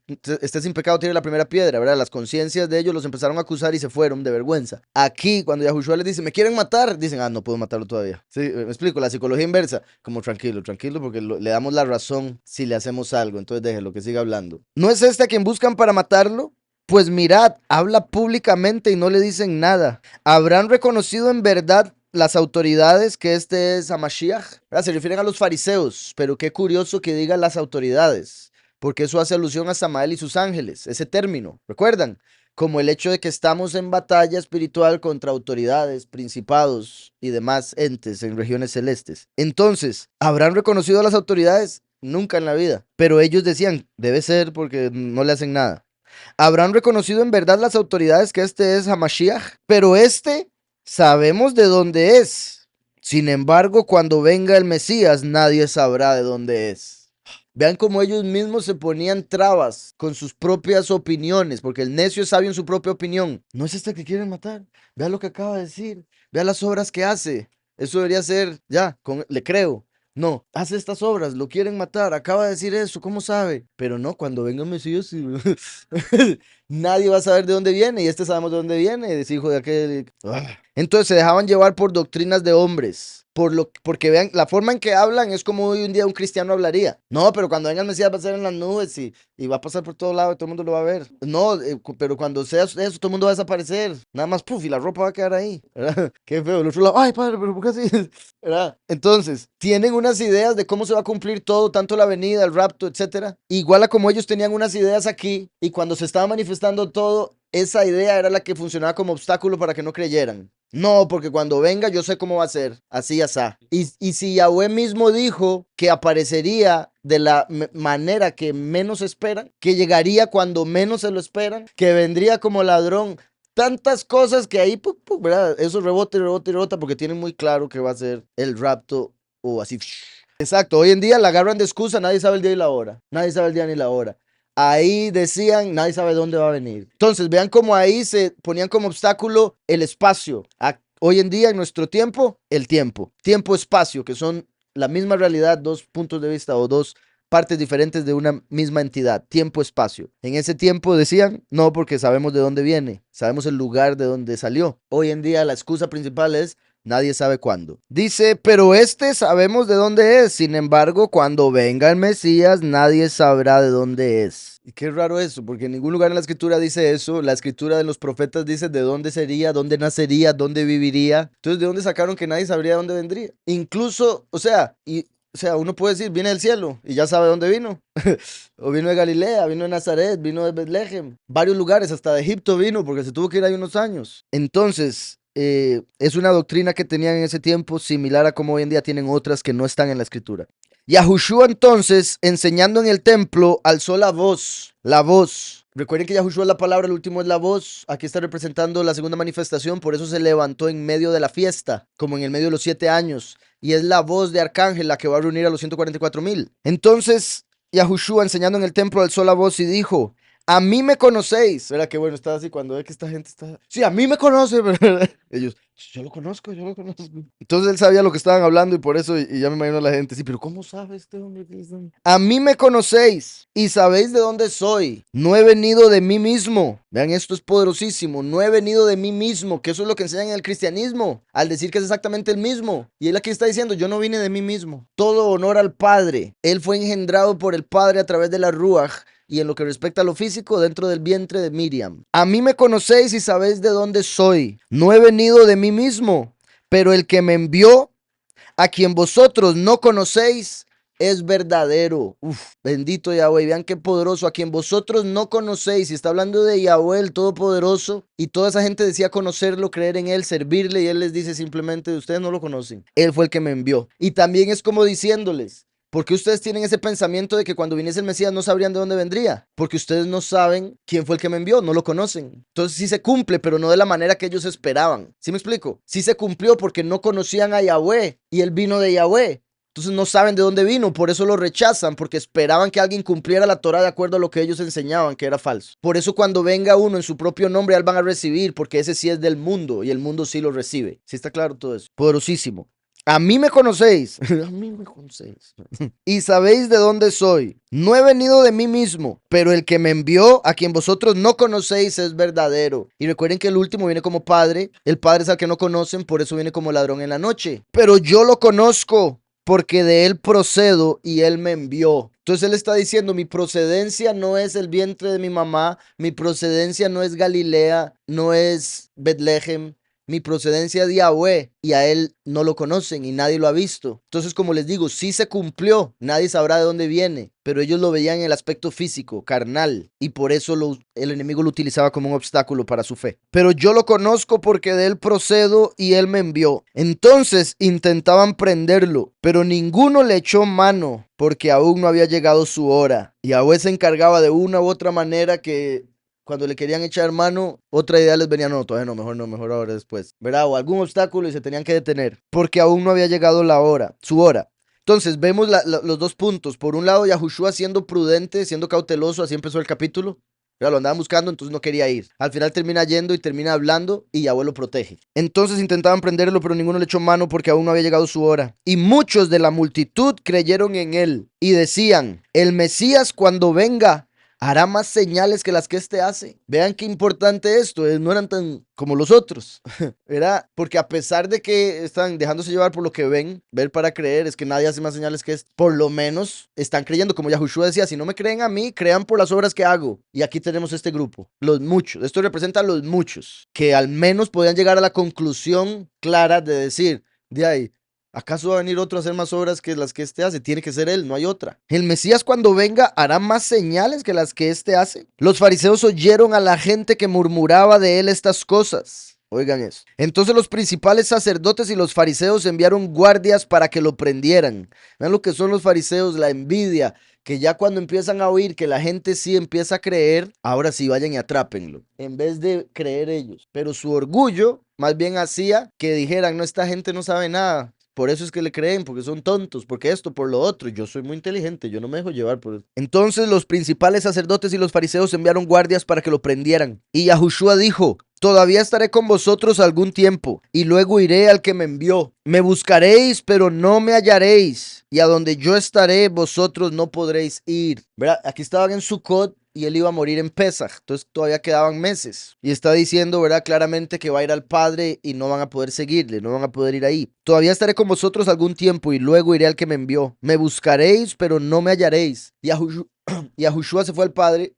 esté sin pecado tiene la primera piedra, ¿verdad? Las conciencias de ellos los empezaron a acusar y se fueron de vergüenza. Aquí, cuando Yahushua les dice, ¿me quieren matar? Dicen, no puedo matarlo todavía. Sí, me explico, la psicología inversa, como tranquilo, tranquilo, porque le damos la razón si le hacemos algo, entonces déjelo que siga hablando. ¿No es este a quien buscan para matarlo? Pues mirad, habla públicamente y no le dicen nada. ¿Habrán reconocido en verdad las autoridades que este es Hamashiach? Se refieren a los fariseos, pero qué curioso que digan las autoridades, porque eso hace alusión a Samael y sus ángeles, ese término, ¿recuerdan? Como el hecho de que estamos en batalla espiritual contra autoridades, principados y demás entes en regiones celestes. Entonces, ¿habrán reconocido a las autoridades? Nunca en la vida, pero ellos decían, debe ser porque no le hacen nada. ¿Habrán reconocido en verdad las autoridades que este es Hamashiach? Pero este sabemos de dónde es. Sin embargo, cuando venga el Mesías, nadie sabrá de dónde es. Vean cómo ellos mismos se ponían trabas con sus propias opiniones, porque el necio es sabio en su propia opinión. No es este que quieren matar. Vean lo que acaba de decir. Vean las obras que hace. Eso debería ser, ya, le creo. No, hace estas obras, lo quieren matar, acaba de decir eso, ¿cómo sabe? Pero no, cuando venga el Mesías, sí. Nadie va a saber de dónde viene, y este sabemos de dónde viene, es hijo de aquel. Entonces se dejaban llevar por doctrinas de hombres porque vean, la forma en que hablan es como hoy un día un cristiano hablaría. No, pero cuando venga el Mesías va a ser en las nubes y va a pasar por todo lado y todo el mundo lo va a ver. No, pero cuando sea eso, todo el mundo va a desaparecer. Nada más, puf, y la ropa va a quedar ahí, ¿verdad? Qué feo. El otro lado, ay, padre, pero ¿por qué así? ¿Verdad? Entonces, tienen unas ideas de cómo se va a cumplir todo, tanto la venida, el rapto, etcétera. Igual a como ellos tenían unas ideas aquí y cuando se estaba manifestando todo, esa idea era la que funcionaba como obstáculo para que no creyeran. No, porque cuando venga yo sé cómo va a ser, así, asá. Y si Yahweh mismo dijo que aparecería de la manera que menos esperan, que llegaría cuando menos se lo esperan, que vendría como ladrón, tantas cosas que ahí, ¿verdad? Eso rebota y rebota y rebota porque tienen muy claro que va a ser el rapto o así. Exacto, hoy en día la agarran de excusa, nadie sabe el día y la hora, nadie sabe el día ni la hora. Ahí decían, nadie sabe dónde va a venir. Entonces, vean cómo ahí se ponían como obstáculo el espacio. Hoy en día, en nuestro tiempo, el tiempo. Tiempo-espacio, que son la misma realidad, dos puntos de vista o dos partes diferentes de una misma entidad. Tiempo-espacio. En ese tiempo decían, no, porque sabemos de dónde viene, sabemos el lugar de donde salió. Hoy en día la excusa principal es, nadie sabe cuándo. Dice, pero sabemos de dónde es. Sin embargo, cuando venga el Mesías, nadie sabrá de dónde es. Y qué raro eso, porque en ningún lugar en la escritura dice eso. La escritura de los profetas dice de dónde sería, dónde nacería, dónde viviría. Entonces, ¿de dónde sacaron que nadie sabría de dónde vendría? Incluso, o sea, uno puede decir, viene del cielo y ya sabe dónde vino. O vino de Galilea, vino de Nazaret, vino de Betlehem. Varios lugares, hasta de Egipto vino, porque se tuvo que ir ahí unos años. Entonces, es una doctrina que tenían en ese tiempo similar a como hoy en día tienen otras que no están en la escritura. Yahushua entonces, enseñando en el templo, alzó la voz. La voz. Recuerden que Yahushua es la palabra, el último es la voz. Aquí está representando la segunda manifestación, por eso se levantó en medio de la fiesta, como en el medio de los 7 años. Y es la voz de Arcángel la que va a reunir a los 144,000. Entonces, Yahushua enseñando en el templo alzó la voz y dijo, a mí me conocéis. ¿Verdad? Que bueno, está así cuando ve que esta gente está... Sí, a mí me conoce, ¿verdad? Ellos, yo lo conozco, yo lo conozco. Entonces él sabía lo que estaban hablando y por eso, y ya me imagino a la gente, sí, pero ¿cómo sabe este hombre que están? A mí me conocéis y sabéis de dónde soy. No he venido de mí mismo. Vean, esto es poderosísimo. No he venido de mí mismo, que eso es lo que enseñan en el cristianismo, al decir que es exactamente el mismo. Y él aquí está diciendo, yo no vine de mí mismo. Todo honor al Padre. Él fue engendrado por el Padre a través de la Ruach. Y en lo que respecta a lo físico, dentro del vientre de Miriam. A mí me conocéis y sabéis de dónde soy. No he venido de mí mismo, pero el que me envió, a quien vosotros no conocéis, es verdadero. Bendito Yahweh. Vean qué poderoso. A quien vosotros no conocéis. Y está hablando de Yahweh, el Todopoderoso. Y toda esa gente decía conocerlo, creer en él, servirle. Y él les dice simplemente, ustedes no lo conocen. Él fue el que me envió. Y también es como diciéndoles, ¿por qué ustedes tienen ese pensamiento de que cuando viniese el Mesías no sabrían de dónde vendría? Porque ustedes no saben quién fue el que me envió, no lo conocen. Entonces sí se cumple, pero no de la manera que ellos esperaban. ¿Sí me explico? Sí se cumplió porque no conocían a Yahweh y él vino de Yahweh. Entonces no saben de dónde vino, por eso lo rechazan, porque esperaban que alguien cumpliera la Torah de acuerdo a lo que ellos enseñaban, que era falso. Por eso cuando venga uno en su propio nombre, él van a recibir, porque ese sí es del mundo y el mundo sí lo recibe. ¿Sí está claro todo eso? Poderosísimo. A mí me conocéis. A mí me conocéis. Y sabéis de dónde soy. No he venido de mí mismo, pero el que me envió, a quien vosotros no conocéis, es verdadero. Y recuerden que el último viene como padre. El padre es al que no conocen, por eso viene como ladrón en la noche. Pero yo lo conozco, porque de él procedo y él me envió. Entonces él está diciendo, mi procedencia no es el vientre de mi mamá, mi procedencia no es Galilea, no es Betlehem. Mi procedencia es de Yahweh y a él no lo conocen y nadie lo ha visto. Entonces, como les digo, sí se cumplió, nadie sabrá de dónde viene, pero ellos lo veían en el aspecto físico, carnal, y por eso el enemigo lo utilizaba como un obstáculo para su fe. Pero yo lo conozco porque de él procedo y él me envió. Entonces intentaban prenderlo, pero ninguno le echó mano porque aún no había llegado su hora. Yahweh se encargaba de una u otra manera que cuando le querían echar mano, otra idea les venía, no, todavía no, mejor ahora después, ¿verdad? O algún obstáculo y se tenían que detener, porque aún no había llegado la hora, su hora. Entonces vemos los dos puntos. Por un lado, Yahushua siendo prudente, siendo cauteloso, así empezó el capítulo. Ya lo andaban buscando, entonces no quería ir. Al final termina yendo y termina hablando y Yahweh lo protege. Entonces intentaban prenderlo, pero ninguno le echó mano porque aún no había llegado su hora. Y muchos de la multitud creyeron en él y decían, el Mesías cuando venga hará más señales que las que éste hace. Vean qué importante esto, no eran tan como los otros, ¿verdad? Porque a pesar de que están dejándose llevar por lo que ven, ver para creer, es que nadie hace más señales que este, por lo menos están creyendo, como Yahushua decía, si no me creen a mí, crean por las obras que hago. Y aquí tenemos este grupo, los muchos, esto representa a los muchos, que al menos podían llegar a la conclusión clara de decir, de ahí, ¿acaso va a venir otro a hacer más obras que las que éste hace? Tiene que ser él, no hay otra. El Mesías cuando venga hará más señales que las que éste hace. Los fariseos oyeron a la gente que murmuraba de él estas cosas. Oigan eso. Entonces los principales sacerdotes y los fariseos enviaron guardias para que lo prendieran. Vean lo que son los fariseos, la envidia, que ya cuando empiezan a oír que la gente sí empieza a creer, ahora sí vayan y atrápenlo, en vez de creer ellos. Pero su orgullo más bien hacía que dijeran, no, esta gente no sabe nada. Por eso es que le creen, porque son tontos, porque esto, por lo otro. Yo soy muy inteligente, yo no me dejo llevar por eso. Entonces los principales sacerdotes y los fariseos enviaron guardias para que lo prendieran. Y Yahushua dijo, todavía estaré con vosotros algún tiempo, y luego iré al que me envió. Me buscaréis, pero no me hallaréis, y a donde yo estaré, vosotros no podréis ir. ¿Verdad? Aquí estaban en Sucot, y él iba a morir en Pesaj, entonces todavía quedaban meses. Y está diciendo, ¿verdad? Claramente que va a ir al Padre y no van a poder seguirle, no van a poder ir ahí. Todavía estaré con vosotros algún tiempo y luego iré al que me envió. Me buscaréis, pero no me hallaréis. Y Yahushua se fue al Padre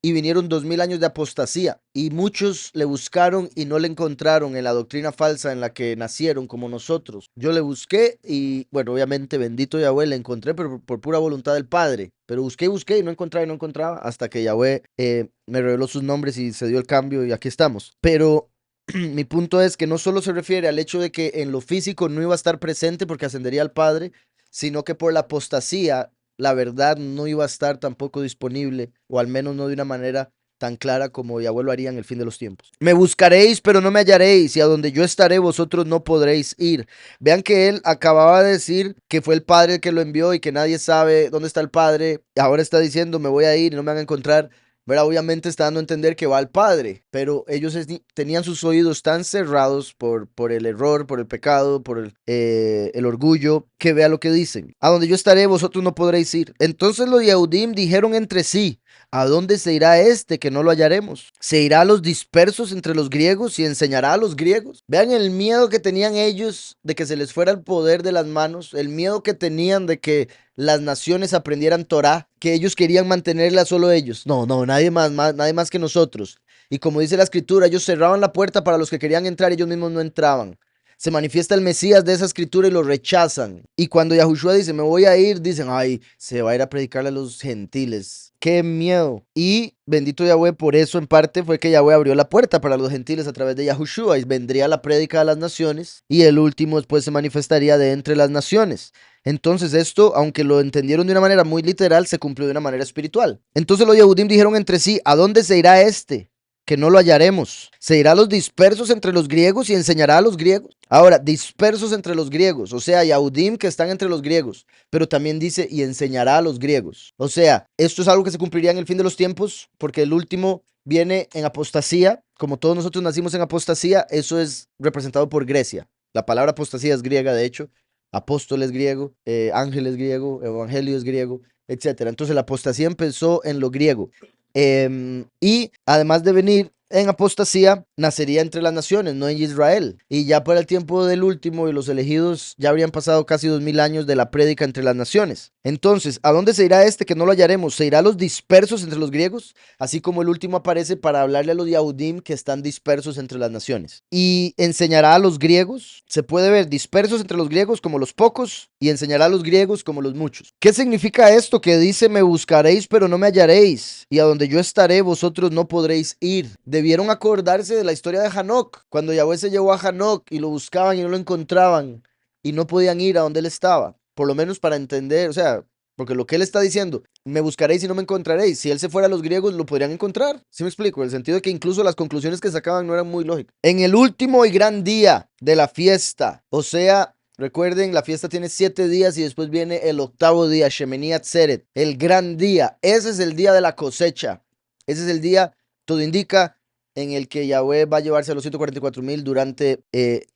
y vinieron 2000 años de apostasía y muchos le buscaron y no le encontraron en la doctrina falsa en la que nacieron como nosotros. Yo le busqué y bueno, obviamente bendito Yahweh le encontré pero por pura voluntad del Padre, pero busqué y busqué y no encontraba hasta que Yahweh me reveló sus nombres y se dio el cambio y aquí estamos. Pero mi punto es que no solo se refiere al hecho de que en lo físico no iba a estar presente porque ascendería al Padre, sino que por la apostasía la verdad no iba a estar tampoco disponible, o al menos no de una manera tan clara como Yahweh lo haría en el fin de los tiempos. Me buscaréis, pero no me hallaréis, y a donde yo estaré, vosotros no podréis ir. Vean que él acababa de decir que fue el Padre el que lo envió y que nadie sabe dónde está el Padre. Ahora está diciendo, me voy a ir y no me van a encontrar. ¿Verdad? Obviamente está dando a entender que va al Padre, pero ellos tenían sus oídos tan cerrados por el error, por el pecado, por el orgullo, que vea lo que dicen. A donde yo estaré, vosotros no podréis ir. Entonces los Yehudim dijeron entre sí, ¿a dónde se irá este que no lo hallaremos? ¿Se irá a los dispersos entre los griegos y enseñará a los griegos? Vean el miedo que tenían ellos de que se les fuera el poder de las manos, el miedo que tenían de que las naciones aprendieran Torá, que ellos querían mantenerla solo ellos. No, nadie más que nosotros. Y como dice la escritura, ellos cerraban la puerta para los que querían entrar, ellos mismos no entraban. Se manifiesta el Mesías de esa escritura y lo rechazan. Y cuando Yahushua dice, me voy a ir, dicen, ay, se va a ir a predicarle a los gentiles. ¡Qué miedo! Y bendito Yahweh, por eso en parte fue que Yahweh abrió la puerta para los gentiles a través de Yahushua y vendría la prédica a las naciones y el último después se manifestaría de entre las naciones. Entonces esto, aunque lo entendieron de una manera muy literal, se cumplió de una manera espiritual. Entonces los Yehudim dijeron entre sí, ¿a dónde se irá este? Que no lo hallaremos. Se irá a los dispersos entre los griegos y enseñará a los griegos. Ahora, dispersos entre los griegos, o sea, Yehudim que están entre los griegos, pero también dice y enseñará a los griegos. O sea, esto es algo que se cumpliría en el fin de los tiempos, porque el último viene en apostasía. Como todos nosotros nacimos en apostasía, eso es representado por Grecia. La palabra apostasía es griega, de hecho. Apóstol es griego, ángel es griego, evangelio es griego, etcétera. Entonces la apostasía empezó en lo griego. Y además de venir en apostasía, nacería entre las naciones, no en Israel. Y ya para el tiempo del último y los elegidos ya habrían pasado casi 2000 años de la prédica entre las naciones. Entonces, ¿a dónde se irá este que no lo hallaremos? ¿Se irá a los dispersos entre los griegos? Así como el último aparece para hablarle a los Yahudim que están dispersos entre las naciones. Y enseñará a los griegos. Se puede ver dispersos entre los griegos como los pocos y enseñará a los griegos como los muchos. ¿Qué significa esto que dice me buscaréis pero no me hallaréis? Y a donde yo estaré vosotros no podréis ir. Debieron acordarse de la historia de Hanoc, cuando Yahweh se llevó a Hanoc y lo buscaban y no lo encontraban y no podían ir a donde él estaba, por lo menos para entender, o sea, porque lo que él está diciendo, me buscaréis y no me encontraréis, si él se fuera a los griegos lo podrían encontrar, ¿sí me explico? En el sentido de que incluso las conclusiones que sacaban no eran muy lógicas. En el último y gran día de la fiesta, o sea, recuerden, la fiesta tiene 7 días y después viene el octavo día, Shemini Atzeret, el gran día. Ese es el día de la cosecha. Ese es el día, todo indica, en el que Yahweh va a llevarse a los 144,000 durante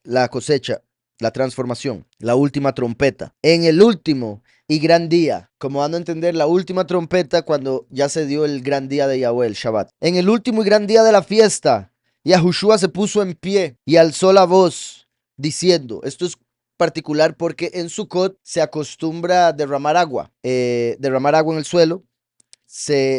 la cosecha. la transformación, la última trompeta. En el último y gran día, como dando a entender la última trompeta cuando ya se dio el gran día de Yahweh, el Shabbat. En el último y gran día de la fiesta, Yahushua se puso en pie y alzó la voz diciendo, esto es particular porque en Sukkot se acostumbra a derramar agua en el suelo.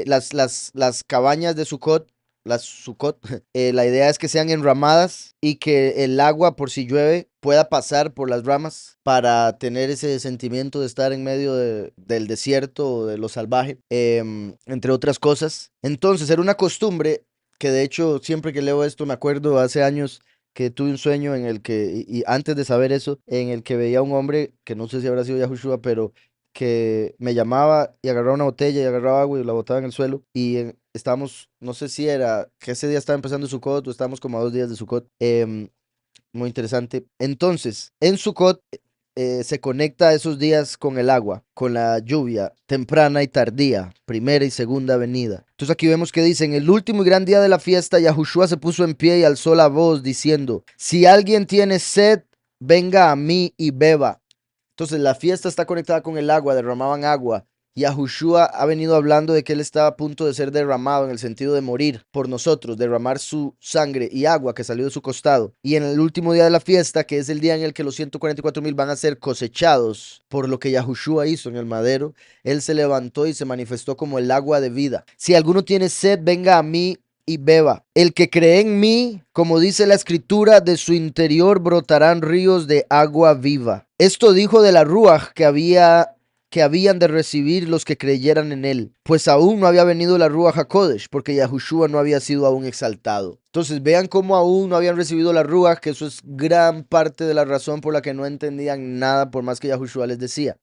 Las cabañas de Sukkot, las Sukkot, la idea es que sean enramadas y que el agua, por si llueve, pueda pasar por las ramas para tener ese sentimiento de estar en medio del desierto o de lo salvaje, entre otras cosas. Entonces era una costumbre que de hecho siempre que leo esto me acuerdo hace años que tuve un sueño en el que, y antes de saber eso, en el que veía a un hombre, que no sé si habrá sido Yahushua, pero que me llamaba y agarraba una botella y agarraba agua y la botaba en el suelo. Y estábamos, no sé si era que ese día estaba empezando Sukkot o estábamos como a 2 días de Sukkot. Muy interesante. Entonces, en Sukkot se conecta esos días con el agua, con la lluvia temprana y tardía, primera y segunda venida. Entonces aquí vemos que dice, en el último y gran día de la fiesta, Yahushua se puso en pie y alzó la voz diciendo, si alguien tiene sed, venga a mí y beba. Entonces la fiesta está conectada con el agua, derramaban agua. Y Yahushua ha venido hablando de que él estaba a punto de ser derramado en el sentido de morir por nosotros, derramar su sangre y agua que salió de su costado. Y en el último día de la fiesta, que es el día en el que los 144,000 van a ser cosechados por lo que Yahushua hizo en el madero, él se levantó y se manifestó como el agua de vida. Si alguno tiene sed, venga a mí y beba. El que cree en mí, como dice la escritura, de su interior brotarán ríos de agua viva. Esto dijo de la Ruach que habían de recibir los que creyeran en él, pues aún no había venido la Ruach HaKodesh, porque Yahushua no había sido aún exaltado. Entonces vean cómo aún no habían recibido la Ruach, que eso es gran parte de la razón por la que no entendían nada por más que Yahushua les decía.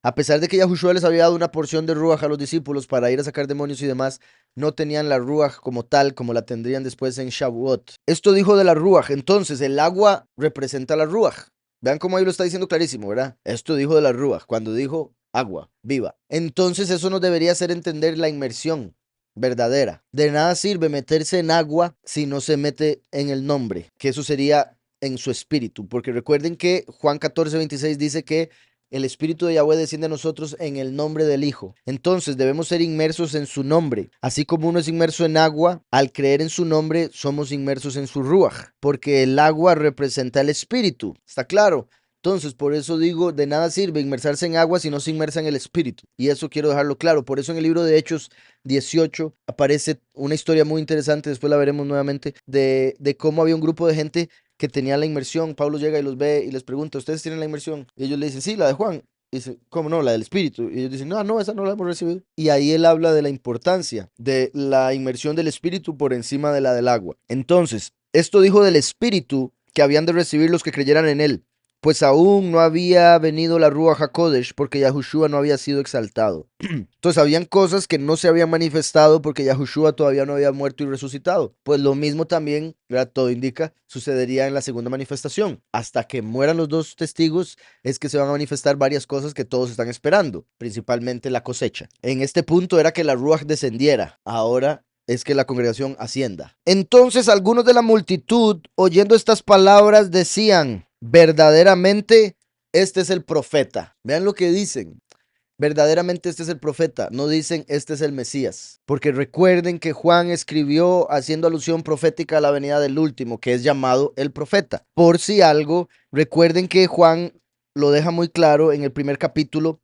A pesar de que Yahushua les había dado una porción de Ruach a los discípulos para ir a sacar demonios y demás, no tenían la Ruach como tal, como la tendrían después en Shavuot. Esto dijo de la Ruach. Entonces, el agua representa la Ruach. Vean cómo ahí lo está diciendo clarísimo, ¿verdad? Esto dijo de la Ruach, cuando dijo agua, viva. Entonces, eso nos debería hacer entender la inmersión verdadera. De nada sirve meterse en agua si no se mete en el nombre, que eso sería en su espíritu. Porque recuerden que Juan 14:26 dice que el Espíritu de Yahweh desciende a nosotros en el nombre del Hijo. Entonces debemos ser inmersos en su nombre. Así como uno es inmerso en agua, al creer en su nombre somos inmersos en su Ruach, porque el agua representa el Espíritu. ¿Está claro? Entonces, por eso digo, de nada sirve inmersarse en agua si no se inmersa en el Espíritu. Y eso quiero dejarlo claro. Por eso en el libro de Hechos 18 aparece una historia muy interesante, después la veremos nuevamente, de cómo había un grupo de gente que tenía la inmersión. Pablo llega y los ve y les pregunta, ¿ustedes tienen la inmersión? Y ellos le dicen, sí, la de Juan. Y dice, ¿cómo no? La del Espíritu. Y ellos dicen, no, no, esa no la hemos recibido. Y ahí él habla de la importancia de la inmersión del Espíritu por encima de la del agua. Entonces, esto dijo del Espíritu que habían de recibir los que creyeran en él, pues aún no había venido la Ruach HaKodesh porque Yahushua no había sido exaltado. Entonces habían cosas que no se habían manifestado porque Yahushua todavía no había muerto y resucitado. Pues lo mismo también, ¿verdad? Todo indica, sucedería en la segunda manifestación. Hasta que mueran los dos testigos es que se van a manifestar varias cosas que todos están esperando, principalmente la cosecha. En este punto era que la Ruach descendiera. Ahora es que la congregación ascienda. Entonces algunos de la multitud, oyendo estas palabras, decían, verdaderamente este es el profeta. Vean lo que dicen. Verdaderamente este es el profeta, no dicen este es el Mesías, porque recuerden que Juan escribió haciendo alusión profética a la venida del último, que es llamado el profeta. Por si algo, recuerden que Juan lo deja muy claro en el primer capítulo,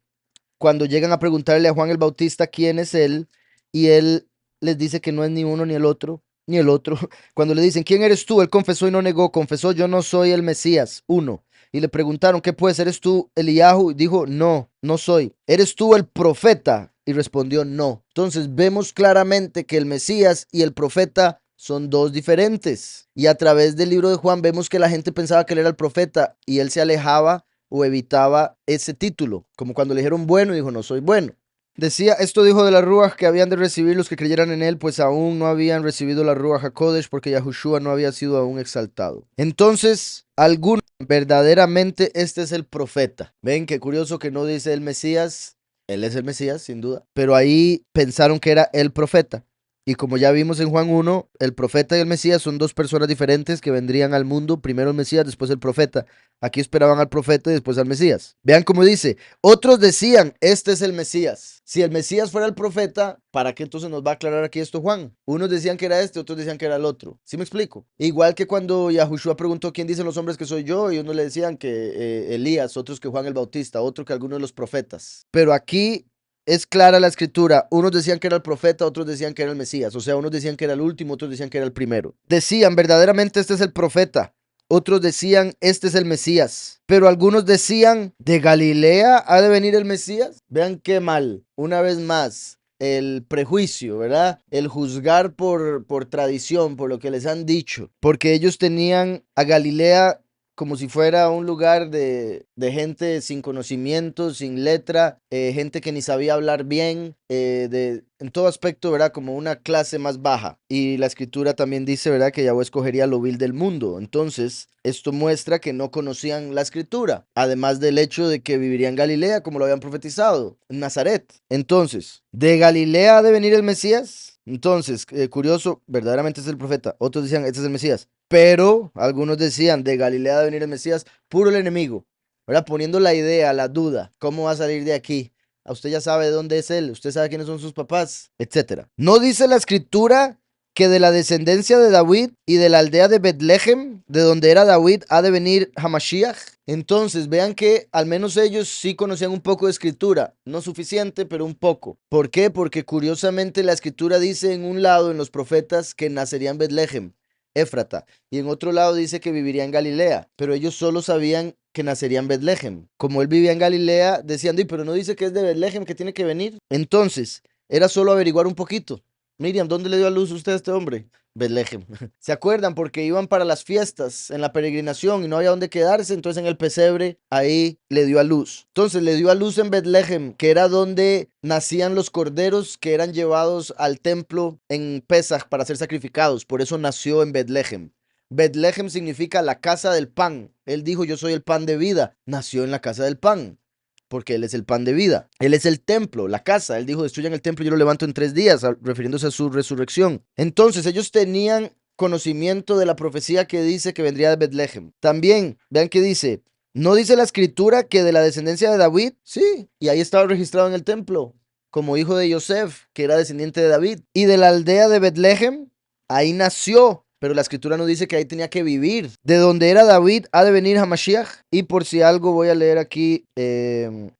cuando llegan a preguntarle a Juan el Bautista quién es él, y él les dice que no es ni uno ni el otro, ni el otro. Cuando le dicen, ¿quién eres tú? Él confesó y no negó, confesó, yo no soy el Mesías, uno. Y le preguntaron, ¿qué puedes? ¿Eres tú Eliyahu? Y dijo, no, no soy. ¿Eres tú el profeta? Y respondió, no. Entonces vemos claramente que el Mesías y el profeta son dos diferentes. Y a través del libro de Juan vemos que la gente pensaba que él era el profeta y él se alejaba o evitaba ese título. Como cuando le dijeron bueno, dijo, no soy bueno. Decía, esto dijo de la Ruach que habían de recibir los que creyeran en él, pues aún no habían recibido la Ruach HaKodesh porque Yahushua no había sido aún exaltado. Entonces, algunos verdaderamente este es el profeta. Ven qué curioso que no dice el Mesías, él es el Mesías sin duda, pero ahí pensaron que era el profeta. Y como ya vimos en Juan 1, el profeta y el Mesías son dos personas diferentes que vendrían al mundo, primero el Mesías, después el profeta. Aquí esperaban al profeta y después al Mesías. Vean cómo dice, otros decían, este es el Mesías. Si el Mesías fuera el profeta, ¿para qué entonces nos va a aclarar aquí esto Juan? Unos decían que era este, otros decían que era el otro. ¿Sí me explico? Igual que cuando Yahushua preguntó quién dicen los hombres que soy yo, y unos le decían que Elías, otros que Juan el Bautista, otro que alguno de los profetas. Pero aquí es clara la escritura. Unos decían que era el profeta, otros decían que era el Mesías. O sea, unos decían que era el último, otros decían que era el primero. Decían, verdaderamente este es el profeta. Otros decían, este es el Mesías. Pero algunos decían, ¿de Galilea ha de venir el Mesías? Vean qué mal. Una vez más, el prejuicio, ¿verdad? El juzgar por tradición, por lo que les han dicho. Porque ellos tenían a Galilea como si fuera un lugar de gente sin conocimiento, sin letra, gente que ni sabía hablar bien, en todo aspecto, ¿verdad? Como una clase más baja. Y la escritura también dice, ¿verdad? Que Yahweh escogería lo vil del mundo. Entonces, esto muestra que no conocían la escritura, además del hecho de que viviría en Galilea, como lo habían profetizado, en Nazaret. Entonces, ¿de Galilea ha de venir el Mesías? Entonces, curioso, verdaderamente es el profeta. Otros decían, este es el Mesías. Pero algunos decían, de Galilea de venir el Mesías, puro el enemigo, ¿verdad? Poniendo la idea, la duda, ¿cómo va a salir de aquí? A usted ya sabe de dónde es él, usted sabe quiénes son sus papás, etcétera. ¿No dice la escritura que de la descendencia de David y de la aldea de Betlehem, de donde era David, ha de venir Hamashiach? Entonces, vean que al menos ellos sí conocían un poco de escritura, no suficiente, pero un poco. ¿Por qué? Porque curiosamente la escritura dice en un lado, en los profetas, que nacería en Betlehem, Éfrata, y en otro lado dice que viviría en Galilea, pero ellos solo sabían que nacería en Betlehem. Como él vivía en Galilea, decían, pero no dice que es de Betlehem, que tiene que venir. Entonces, era solo averiguar un poquito. Miriam, ¿dónde le dio a luz usted a este hombre? Betlehem. ¿Se acuerdan? Porque iban para las fiestas en la peregrinación y no había dónde quedarse, entonces en el pesebre ahí le dio a luz. Entonces le dio a luz en Betlehem, que era donde nacían los corderos que eran llevados al templo en Pesaj para ser sacrificados. Por eso nació en Betlehem. Betlehem significa la casa del pan. Él dijo, yo soy el pan de vida. Nació en la casa del pan, porque Él es el pan de vida. Él es el templo, la casa. Él dijo, destruyan el templo y yo lo levanto en 3 días, refiriéndose a su resurrección. Entonces ellos tenían conocimiento de la profecía que dice que vendría de Betlehem. También, vean que dice, ¿no dice la escritura que de la descendencia de David? Sí, y ahí estaba registrado en el templo, como hijo de Yosef, que era descendiente de David. Y de la aldea de Betlehem, ahí nació. Pero la escritura no dice que ahí tenía que vivir. De donde era David ha de venir Hamashiach. Y por si algo voy a leer aquí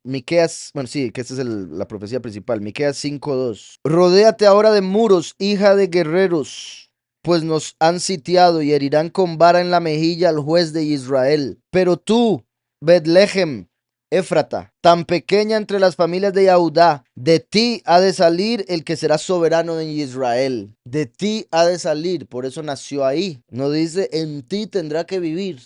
Miqueas, bueno sí, que esta es la profecía principal, Miqueas 5:2. Rodéate ahora de muros, hija de guerreros, pues nos han sitiado y herirán con vara en la mejilla al juez de Israel. Pero tú, Betlehem, Éfrata, tan pequeña entre las familias de Yahudá, de ti ha de salir el que será soberano en Israel. De ti ha de salir, por eso nació ahí. No dice, en ti tendrá que vivir.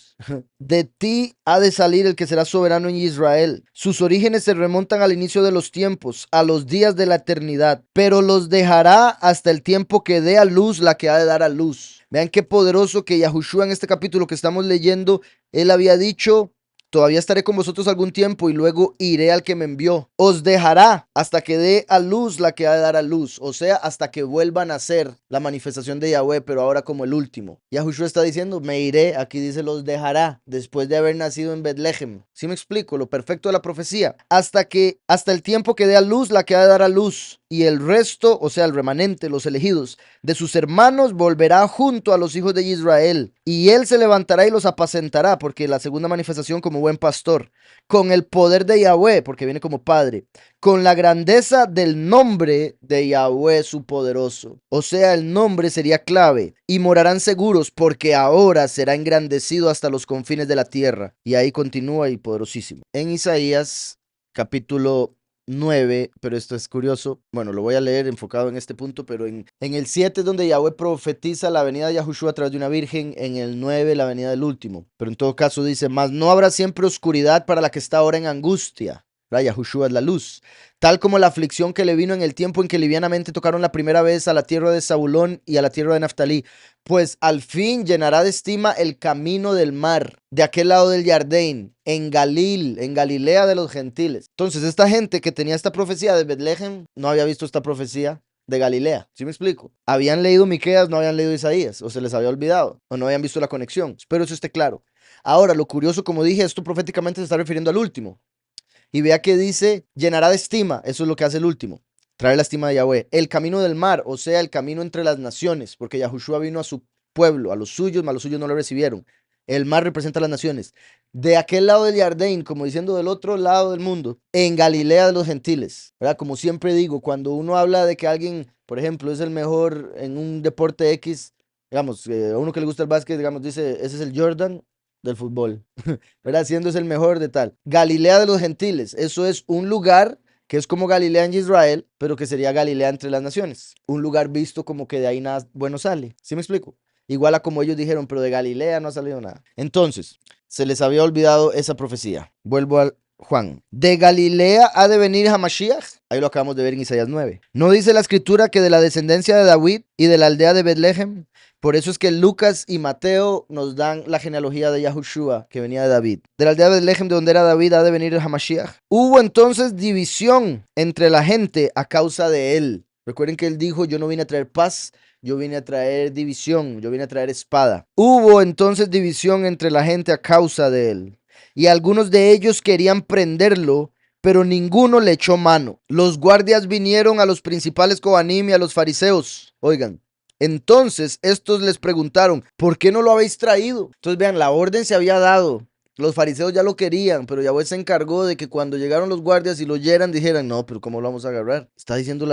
De ti ha de salir el que será soberano en Israel. Sus orígenes se remontan al inicio de los tiempos, a los días de la eternidad, pero los dejará hasta el tiempo que dé a luz la que ha de dar a luz. Vean qué poderoso que Yahushua en este capítulo que estamos leyendo, él había dicho, todavía estaré con vosotros algún tiempo y luego iré al que me envió. Os dejará hasta que dé a luz la que ha de dar a luz. O sea, hasta que vuelva a nacer la manifestación de Yahweh, pero ahora como el último. Yahushua está diciendo, me iré. Aquí dice, los dejará después de haber nacido en Betlehem. ¿Sí me explico? Lo perfecto de la profecía. Hasta el tiempo que dé a luz la que ha de dar a luz. Y el resto, o sea, el remanente, los elegidos de sus hermanos, volverá junto a los hijos de Israel. Y él se levantará y los apacentará, porque la segunda manifestación como buen pastor, con el poder de Yahweh, porque viene como padre, con la grandeza del nombre de Yahweh su poderoso. O sea, el nombre sería clave. Y morarán seguros, porque ahora será engrandecido hasta los confines de la tierra. Y ahí continúa y poderosísimo. En Isaías capítulo 9, pero esto es curioso. Bueno, lo voy a leer enfocado en este punto, pero en el 7 es donde Yahweh profetiza la venida de Yahushua a través de una virgen, en el 9 la venida del último. Pero en todo caso dice, mas no habrá siempre oscuridad para la que está ahora en angustia. Yahushua es la luz, tal como la aflicción que le vino en el tiempo en que livianamente tocaron la primera vez a la tierra de Zabulón y a la tierra de Naftalí, pues al fin llenará de estima el camino del mar, de aquel lado del Jardín, en Galilea de los gentiles. Entonces esta gente que tenía esta profecía de Betlehem no había visto esta profecía de Galilea. ¿Sí me explico? Habían leído Miqueas, no habían leído Isaías, o se les había olvidado, o no habían visto la conexión. Espero eso esté claro. Ahora, lo curioso, como dije, esto proféticamente se está refiriendo al último. Y vea que dice, llenará de estima, eso es lo que hace el último, traer la estima de Yahweh. El camino del mar, o sea, el camino entre las naciones, porque Yahushua vino a su pueblo, a los suyos, mas los suyos no lo recibieron. El mar representa a las naciones. De aquel lado del Jardín, como diciendo del otro lado del mundo, en Galilea de los gentiles, ¿verdad? Como siempre digo, cuando uno habla de que alguien, por ejemplo, es el mejor en un deporte X, digamos, a uno que le gusta el básquet, digamos, dice, ese es el Jordan del fútbol, ¿verdad? Siendo es el mejor de tal. Galilea de los gentiles, eso es un lugar que es como Galilea en Israel, pero que sería Galilea entre las naciones. Un lugar visto como que de ahí nada bueno sale. ¿Sí me explico? Igual a como ellos dijeron, pero de Galilea no ha salido nada. Entonces, se les había olvidado esa profecía. Vuelvo al Juan. ¿De Galilea ha de venir Hamashiach? Ahí lo acabamos de ver en Isaías 9. ¿No dice la escritura que de la descendencia de David y de la aldea de Betlehem? Por eso es que Lucas y Mateo nos dan la genealogía de Yahushua, que venía de David. De la aldea de Betlehem, de donde era David, ha de venir el Hamashiach. Hubo entonces división entre la gente a causa de él. Recuerden que él dijo, yo no vine a traer paz, yo vine a traer división, yo vine a traer espada. Hubo entonces división entre la gente a causa de él. Y algunos de ellos querían prenderlo, pero ninguno le echó mano. Los guardias vinieron a los principales Cohanim y a los fariseos. Oigan. Entonces estos les preguntaron, ¿por qué no lo habéis traído? Entonces vean, la orden se había dado. Los fariseos ya lo querían, pero Yahweh se encargó de que cuando llegaron los guardias y lo oyeran, dijeran, no, pero ¿cómo lo vamos a agarrar? Está diciendo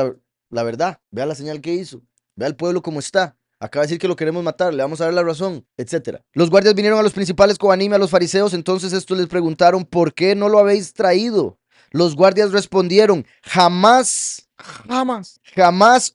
la verdad. Vea la señal que hizo. Vea el pueblo cómo está. Acaba de decir que lo queremos matar, le vamos a dar la razón, etcétera. Los guardias vinieron a los principales Cohanim, a los fariseos, entonces estos les preguntaron, ¿por qué no lo habéis traído? Los guardias respondieron, jamás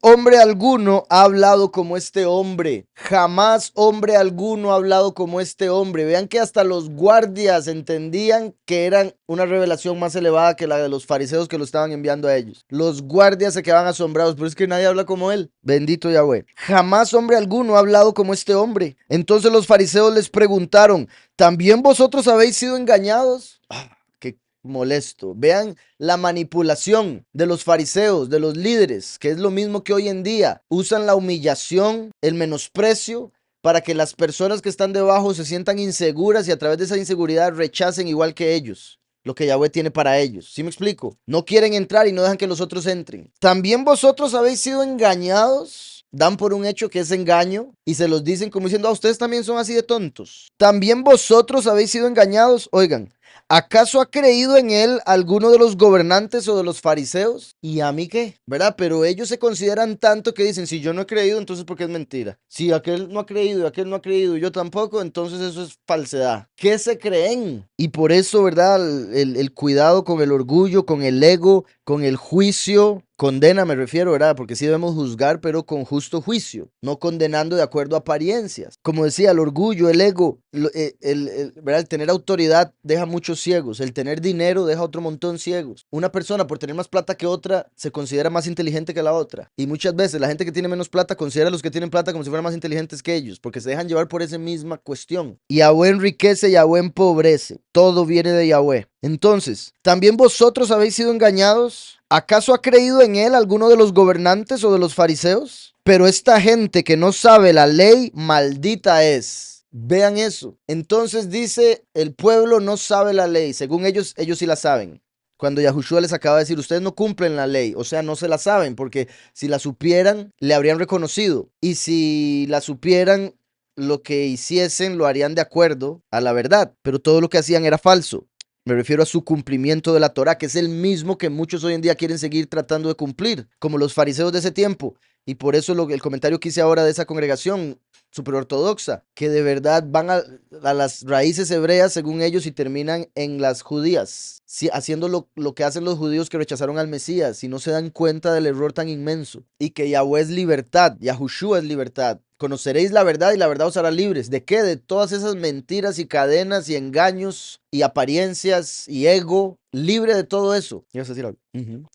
hombre alguno ha hablado como este hombre. Jamás hombre alguno ha hablado como este hombre. Vean que hasta los guardias entendían que eran una revelación más elevada que la de los fariseos que lo estaban enviando a ellos. Los guardias se quedaban asombrados, pero es que nadie habla como él. Bendito Yahweh. Jamás hombre alguno ha hablado como este hombre. Entonces los fariseos les preguntaron, ¿también vosotros habéis sido engañados? Qué molesto. Vean la manipulación de los fariseos, de los líderes, que es lo mismo que hoy en día. Usan la humillación, el menosprecio, para que las personas que están debajo se sientan inseguras y a través de esa inseguridad rechacen igual que ellos lo que Yahweh tiene para ellos. ¿Sí me explico? No quieren entrar y no dejan que los otros entren. ¿También vosotros habéis sido engañados? Dan por un hecho que es engaño y se los dicen como diciendo, ustedes también son así de tontos. ¿También vosotros habéis sido engañados? Oigan, ¿acaso ha creído en él alguno de los gobernantes o de los fariseos? ¿Y a mí qué? ¿Verdad? Pero ellos se consideran tanto que dicen, si yo no he creído, entonces ¿por qué es mentira? Si aquel no ha creído y aquel no ha creído y yo tampoco, entonces eso es falsedad. ¿Qué se creen? Y por eso, ¿verdad? El cuidado con el orgullo, con el ego, con el juicio. Condena me refiero, ¿verdad? Porque sí debemos juzgar, pero con justo juicio, no condenando de acuerdo a apariencias. Como decía, el orgullo, el ego, ¿verdad? El tener autoridad deja muchos ciegos, el tener dinero deja otro montón ciegos. Una persona por tener más plata que otra se considera más inteligente que la otra. Y muchas veces la gente que tiene menos plata considera a los que tienen plata como si fueran más inteligentes que ellos, porque se dejan llevar por esa misma cuestión. Yahweh enriquece, Yahweh empobrece. Todo viene de Yahweh. Entonces, ¿también vosotros habéis sido engañados? ¿Acaso ha creído en él alguno de los gobernantes o de los fariseos? Pero esta gente que no sabe la ley, maldita es. Vean eso. Entonces dice, el pueblo no sabe la ley. Según ellos, ellos sí la saben. Cuando Yahushua les acaba de decir, ustedes no cumplen la ley, o sea, no se la saben, porque si la supieran, le habrían reconocido. Y si la supieran, lo que hiciesen lo harían de acuerdo a la verdad, pero todo lo que hacían era falso. Me refiero a su cumplimiento de la Torá, que es el mismo que muchos hoy en día quieren seguir tratando de cumplir, como los fariseos de ese tiempo. Y por eso el comentario que hice ahora de esa congregación superortodoxa, que de verdad van a las raíces hebreas según ellos y terminan en las judías, haciendo lo que hacen los judíos que rechazaron al Mesías y no se dan cuenta del error tan inmenso. Y que Yahweh es libertad, Yahushua es libertad. Conoceréis la verdad y la verdad os hará libres. ¿De qué? De todas esas mentiras y cadenas y engaños y apariencias y ego. Libre de todo eso. ¿Ibas a decir algo?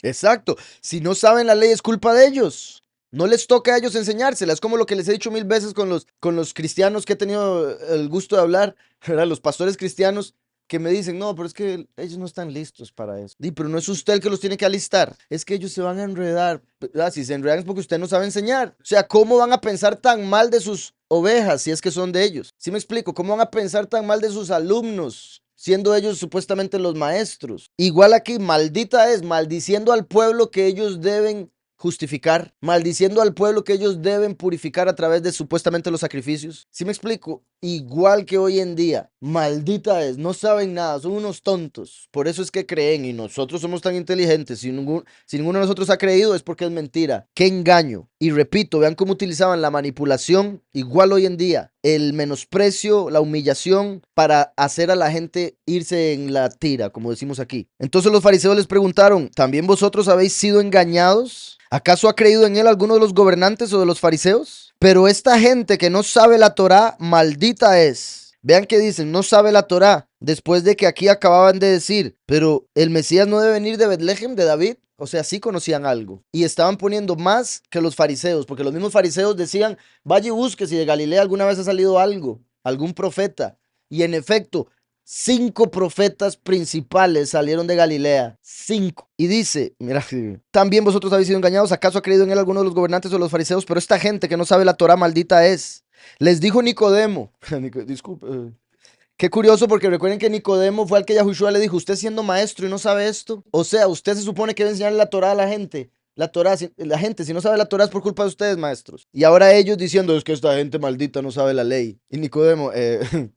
Exacto. Si no saben la ley es culpa de ellos. No les toca a ellos enseñársela. Es como lo que les he dicho mil veces con los cristianos que he tenido el gusto de hablar, ¿verdad? Los pastores cristianos. que me dicen, no, pero es que ellos no están listos para eso. Pero no es usted el que los tiene que alistar, es que ellos se van a enredar. Si se enredan es porque usted no sabe enseñar. O sea, ¿cómo van a pensar tan mal de sus ovejas si es que son de ellos? ¿Sí me explico? ¿Cómo van a pensar tan mal de sus alumnos, siendo ellos supuestamente los maestros? Igual aquí, maldita es, maldiciendo al pueblo que ellos deben justificar, maldiciendo al pueblo que ellos deben purificar a través de supuestamente los sacrificios. ¿Sí me explico? Igual que hoy en día, maldita es, no saben nada, son unos tontos. Por eso es que creen y nosotros somos tan inteligentes. Si ninguno de nosotros ha creído es porque es mentira. ¡Qué engaño! Y repito, vean cómo utilizaban la manipulación, igual hoy en día, el menosprecio, la humillación para hacer a la gente irse en la tira, como decimos aquí. Entonces los fariseos les preguntaron, ¿también vosotros habéis sido engañados? ¿Acaso ha creído en él alguno de los gobernantes o de los fariseos? Pero esta gente que no sabe la Torá, maldita es. Vean que dicen, no sabe la Torá, después de que aquí acababan de decir, pero el Mesías no debe venir de Betlehem, de David. O sea, sí conocían algo. Y estaban poniendo más que los fariseos, porque los mismos fariseos decían, vaya y busque si de Galilea alguna vez ha salido algo, algún profeta. Y en efecto, 5 profetas principales salieron de Galilea. 5. Y dice, mira, también vosotros habéis sido engañados. ¿Acaso ha creído en él alguno de los gobernantes o los fariseos? Pero esta gente que no sabe la Torá, maldita es. Les dijo Nicodemo. Disculpe. Qué curioso, porque recuerden que Nicodemo fue al que Yahushua le dijo, usted siendo maestro y no sabe esto. O sea, usted se supone que debe enseñarle la Torá a la gente. La Torá, la gente, si no sabe la Torá es por culpa de ustedes, maestros. Y ahora ellos diciendo, es que esta gente maldita no sabe la ley. Y Nicodemo,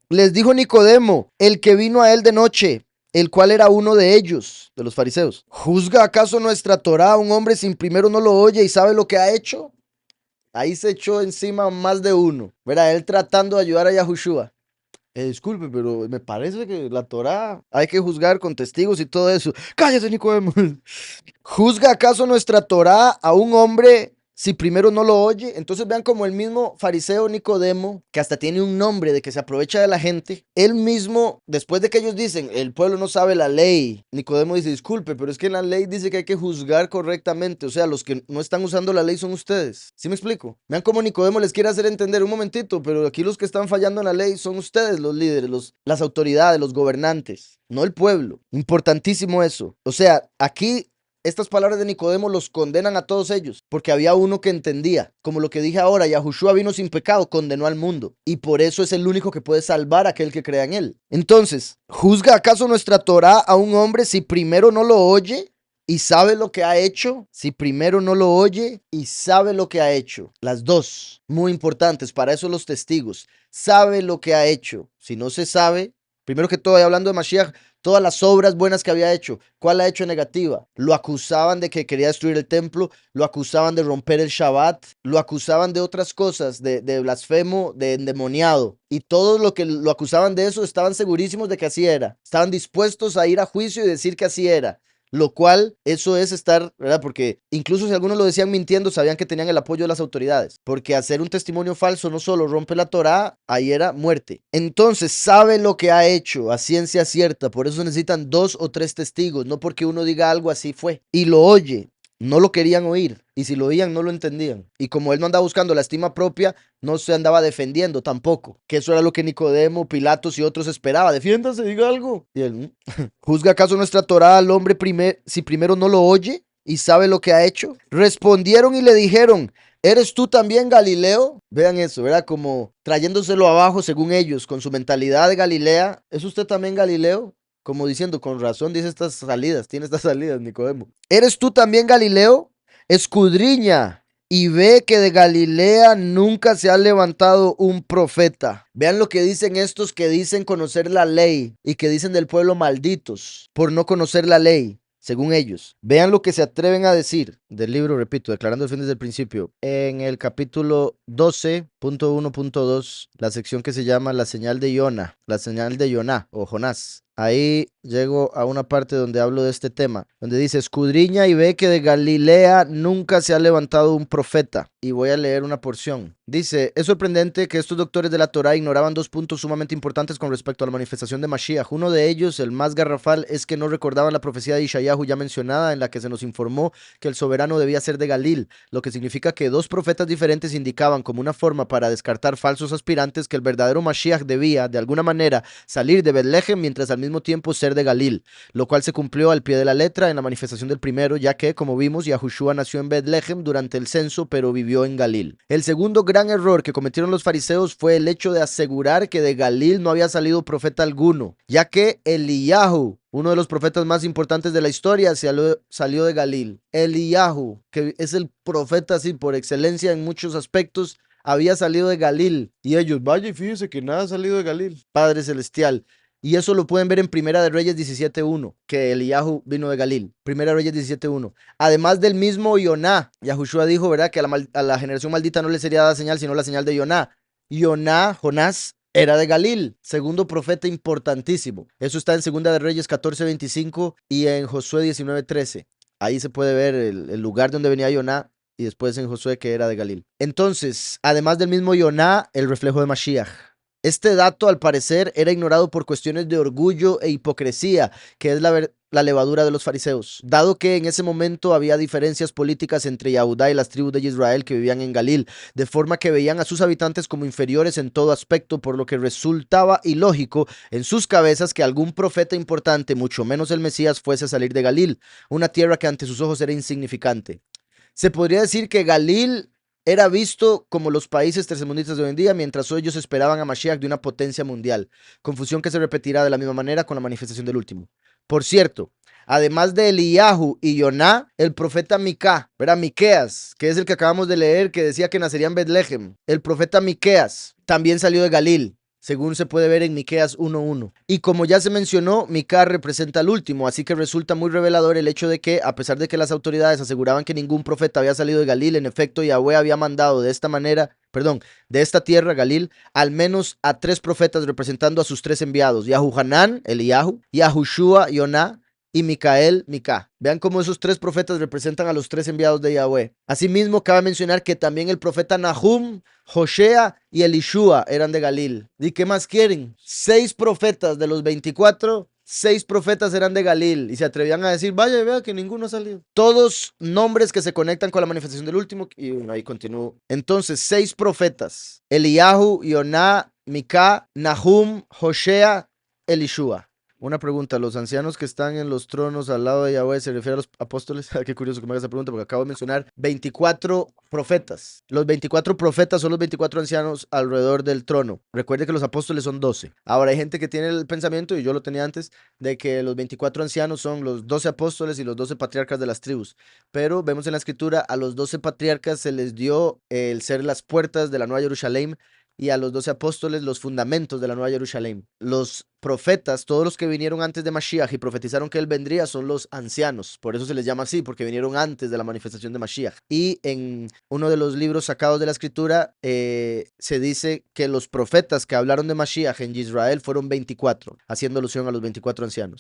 les dijo Nicodemo, el que vino a él de noche, el cual era uno de ellos, de los fariseos. ¿Juzga acaso nuestra Torá a un hombre sin primero no lo oye y sabe lo que ha hecho? Ahí se echó encima más de uno. Verá, él tratando de ayudar a Yahushua. Disculpe, pero me parece que la Torá hay que juzgar con testigos y todo eso. ¡Cállate, Nicodemo! ¿Juzga acaso nuestra Torá a un hombre si primero no lo oye? Entonces vean como el mismo fariseo Nicodemo, que hasta tiene un nombre de que se aprovecha de la gente, él mismo, después de que ellos dicen, el pueblo no sabe la ley, Nicodemo dice, disculpe, pero es que la ley dice que hay que juzgar correctamente, o sea, los que no están usando la ley son ustedes. ¿Sí me explico? Vean cómo Nicodemo les quiere hacer entender un momentito, pero aquí los que están fallando en la ley son ustedes, los líderes, las autoridades, los gobernantes, no el pueblo. Importantísimo eso. O sea, aquí estas palabras de Nicodemo los condenan a todos ellos, porque había uno que entendía, como lo que dije ahora, Yahushua vino sin pecado, condenó al mundo, y por eso es el único que puede salvar a aquel que crea en él. Entonces, ¿juzga acaso nuestra Torá a un hombre si primero no lo oye y sabe lo que ha hecho? Si primero no lo oye y sabe lo que ha hecho. Las dos, muy importantes, para eso los testigos. Sabe lo que ha hecho. Si no se sabe, primero que todo, y hablando de Mashiach, todas las obras buenas que había hecho, ¿cuál ha hecho negativa? Lo acusaban de que quería destruir el templo, lo acusaban de romper el Shabbat, lo acusaban de otras cosas, de blasfemo, de endemoniado. Y todos lo que lo acusaban de eso estaban segurísimos de que así era. Estaban dispuestos a ir a juicio y decir que así era. Lo cual, eso es estar, ¿verdad? Porque incluso si algunos lo decían mintiendo, sabían que tenían el apoyo de las autoridades. Porque hacer un testimonio falso no solo rompe la Torá, ahí era muerte. Entonces, sabe lo que ha hecho a ciencia cierta. Por eso necesitan 2 o 3 testigos. No porque uno diga algo, así fue. Y lo oye. No lo querían oír. Y si lo oían, no lo entendían. Y como él no andaba buscando la estima propia, no se andaba defendiendo tampoco. Que eso era lo que Nicodemo, Pilatos y otros esperaba. Defiéndase, diga algo. Y él, ¿juzga acaso nuestra Torá al hombre si primero no lo oye y sabe lo que ha hecho? Respondieron y le dijeron, ¿eres tú también Galileo? Vean eso, ¿verdad? Como trayéndoselo abajo según ellos, con su mentalidad de Galilea. ¿Es usted también Galileo? Como diciendo, con razón dice tiene estas salidas, Nicodemo. ¿Eres tú también Galileo? Escudriña y ve que de Galilea nunca se ha levantado un profeta. Vean lo que dicen estos que dicen conocer la ley y que dicen del pueblo malditos por no conocer la ley, según ellos. Vean lo que se atreven a decir del libro, repito, declarando el fin desde el principio. En el capítulo 12.1.2, la sección que se llama la señal de Yona, la señal de Yoná o Jonás. Ahí llego a una parte donde hablo de este tema, donde dice, escudriña y ve que de Galilea nunca se ha levantado un profeta. Y voy a leer una porción. Dice, es sorprendente que estos doctores de la Torá ignoraban 2 puntos sumamente importantes con respecto a la manifestación de Mashiach. Uno de ellos, el más garrafal, es que no recordaban la profecía de Ishayahu ya mencionada, en la que se nos informó que el soberano debía ser de Galil, lo que significa que 2 profetas diferentes indicaban como una forma forma para descartar falsos aspirantes que el verdadero Mashiach debía, de alguna manera, salir de Betlehem mientras al mismo tiempo ser de Galil, lo cual se cumplió al pie de la letra en la manifestación del primero, ya que, como vimos, Yahushua nació en Betlehem durante el censo, pero vivió en Galil. El segundo gran error que cometieron los fariseos fue el hecho de asegurar que de Galil no había salido profeta alguno, ya que Eliyahu, uno de los profetas más importantes de la historia, salió de Galil. Eliyahu, que es el profeta así por excelencia en muchos aspectos, había salido de Galil. Y ellos, vaya y fíjese que nada ha salido de Galil. Padre Celestial. Y eso lo pueden ver en Primera de Reyes 17.1, que Eliyahu vino de Galil. Primera de Reyes 17.1. Además del mismo Yoná, Yahushua dijo, ¿verdad?, que a la generación maldita no le sería dada señal, sino la señal de Yoná. Jonás, era de Galil, segundo profeta importantísimo. Eso está en Segunda de Reyes 14:25 y en Josué 19:13. Ahí se puede ver el lugar donde venía Yoná y después en Josué que era de Galil. Entonces, además del mismo Yoná, el reflejo de Mashiach. Este dato, al parecer, era ignorado por cuestiones de orgullo e hipocresía, que es la levadura de los fariseos, dado que en ese momento había diferencias políticas entre Yahudá y las tribus de Israel que vivían en Galil, de forma que veían a sus habitantes como inferiores en todo aspecto, por lo que resultaba ilógico en sus cabezas que algún profeta importante, mucho menos el Mesías, fuese a salir de Galil, una tierra que ante sus ojos era insignificante. Se podría decir que Galil era visto como los países tercermundistas de hoy en día, mientras ellos esperaban a Mashiach de una potencia mundial. Confusión que se repetirá de la misma manera con la manifestación del último. Por cierto, además de Eliyahu y Yoná, el profeta Micá, ¿verdad? Miqueas, que es el que acabamos de leer, que decía que nacería en Betlehem. El profeta Miqueas también salió de Galil, según se puede ver en Miqueas 1:1. Y como ya se mencionó, Micá representa al último, así que resulta muy revelador el hecho de que, a pesar de que las autoridades aseguraban que ningún profeta había salido de Galil, en efecto, Yahweh había mandado de esta tierra, Galil, al menos a 3 profetas representando a sus 3 enviados, Yahuhanán, Eliyahu, Yahushua, Yoná, y Micael, Micá. Vean cómo esos 3 profetas representan a los 3 enviados de Yahweh. Asimismo, cabe mencionar que también el profeta Nahum, Joshea y Elishua eran de Galil. ¿Y qué más quieren? 6 profetas de los 24, 6 profetas eran de Galil y se atrevían a decir, vaya, vea que ninguno ha salido. Todos nombres que se conectan con la manifestación del último. Y bueno, ahí continúo. Entonces, 6 profetas: Eliyahu, Yoná, Micá, Nahum, Joshea, Elishua. Una pregunta, ¿los ancianos que están en los tronos al lado de Yahweh se refiere a los apóstoles? Qué curioso que me hagas esa pregunta porque acabo de mencionar 24 profetas. Los 24 profetas son los 24 ancianos alrededor del trono. Recuerde que los apóstoles son 12. Ahora hay gente que tiene el pensamiento, y yo lo tenía antes, de que los 24 ancianos son los 12 apóstoles y los 12 patriarcas de las tribus. Pero vemos en la escritura, a los 12 patriarcas se les dio el ser las puertas de la Nueva Jerusalén, y a los 12 apóstoles los fundamentos de la Nueva Jerusalén. Los profetas, todos los que vinieron antes de Mashiach y profetizaron que él vendría, son los ancianos. Por eso se les llama así, porque vinieron antes de la manifestación de Mashiach. Y en uno de los libros sacados de la escritura se dice que los profetas que hablaron de Mashiach en Israel fueron 24, haciendo alusión a los 24 ancianos.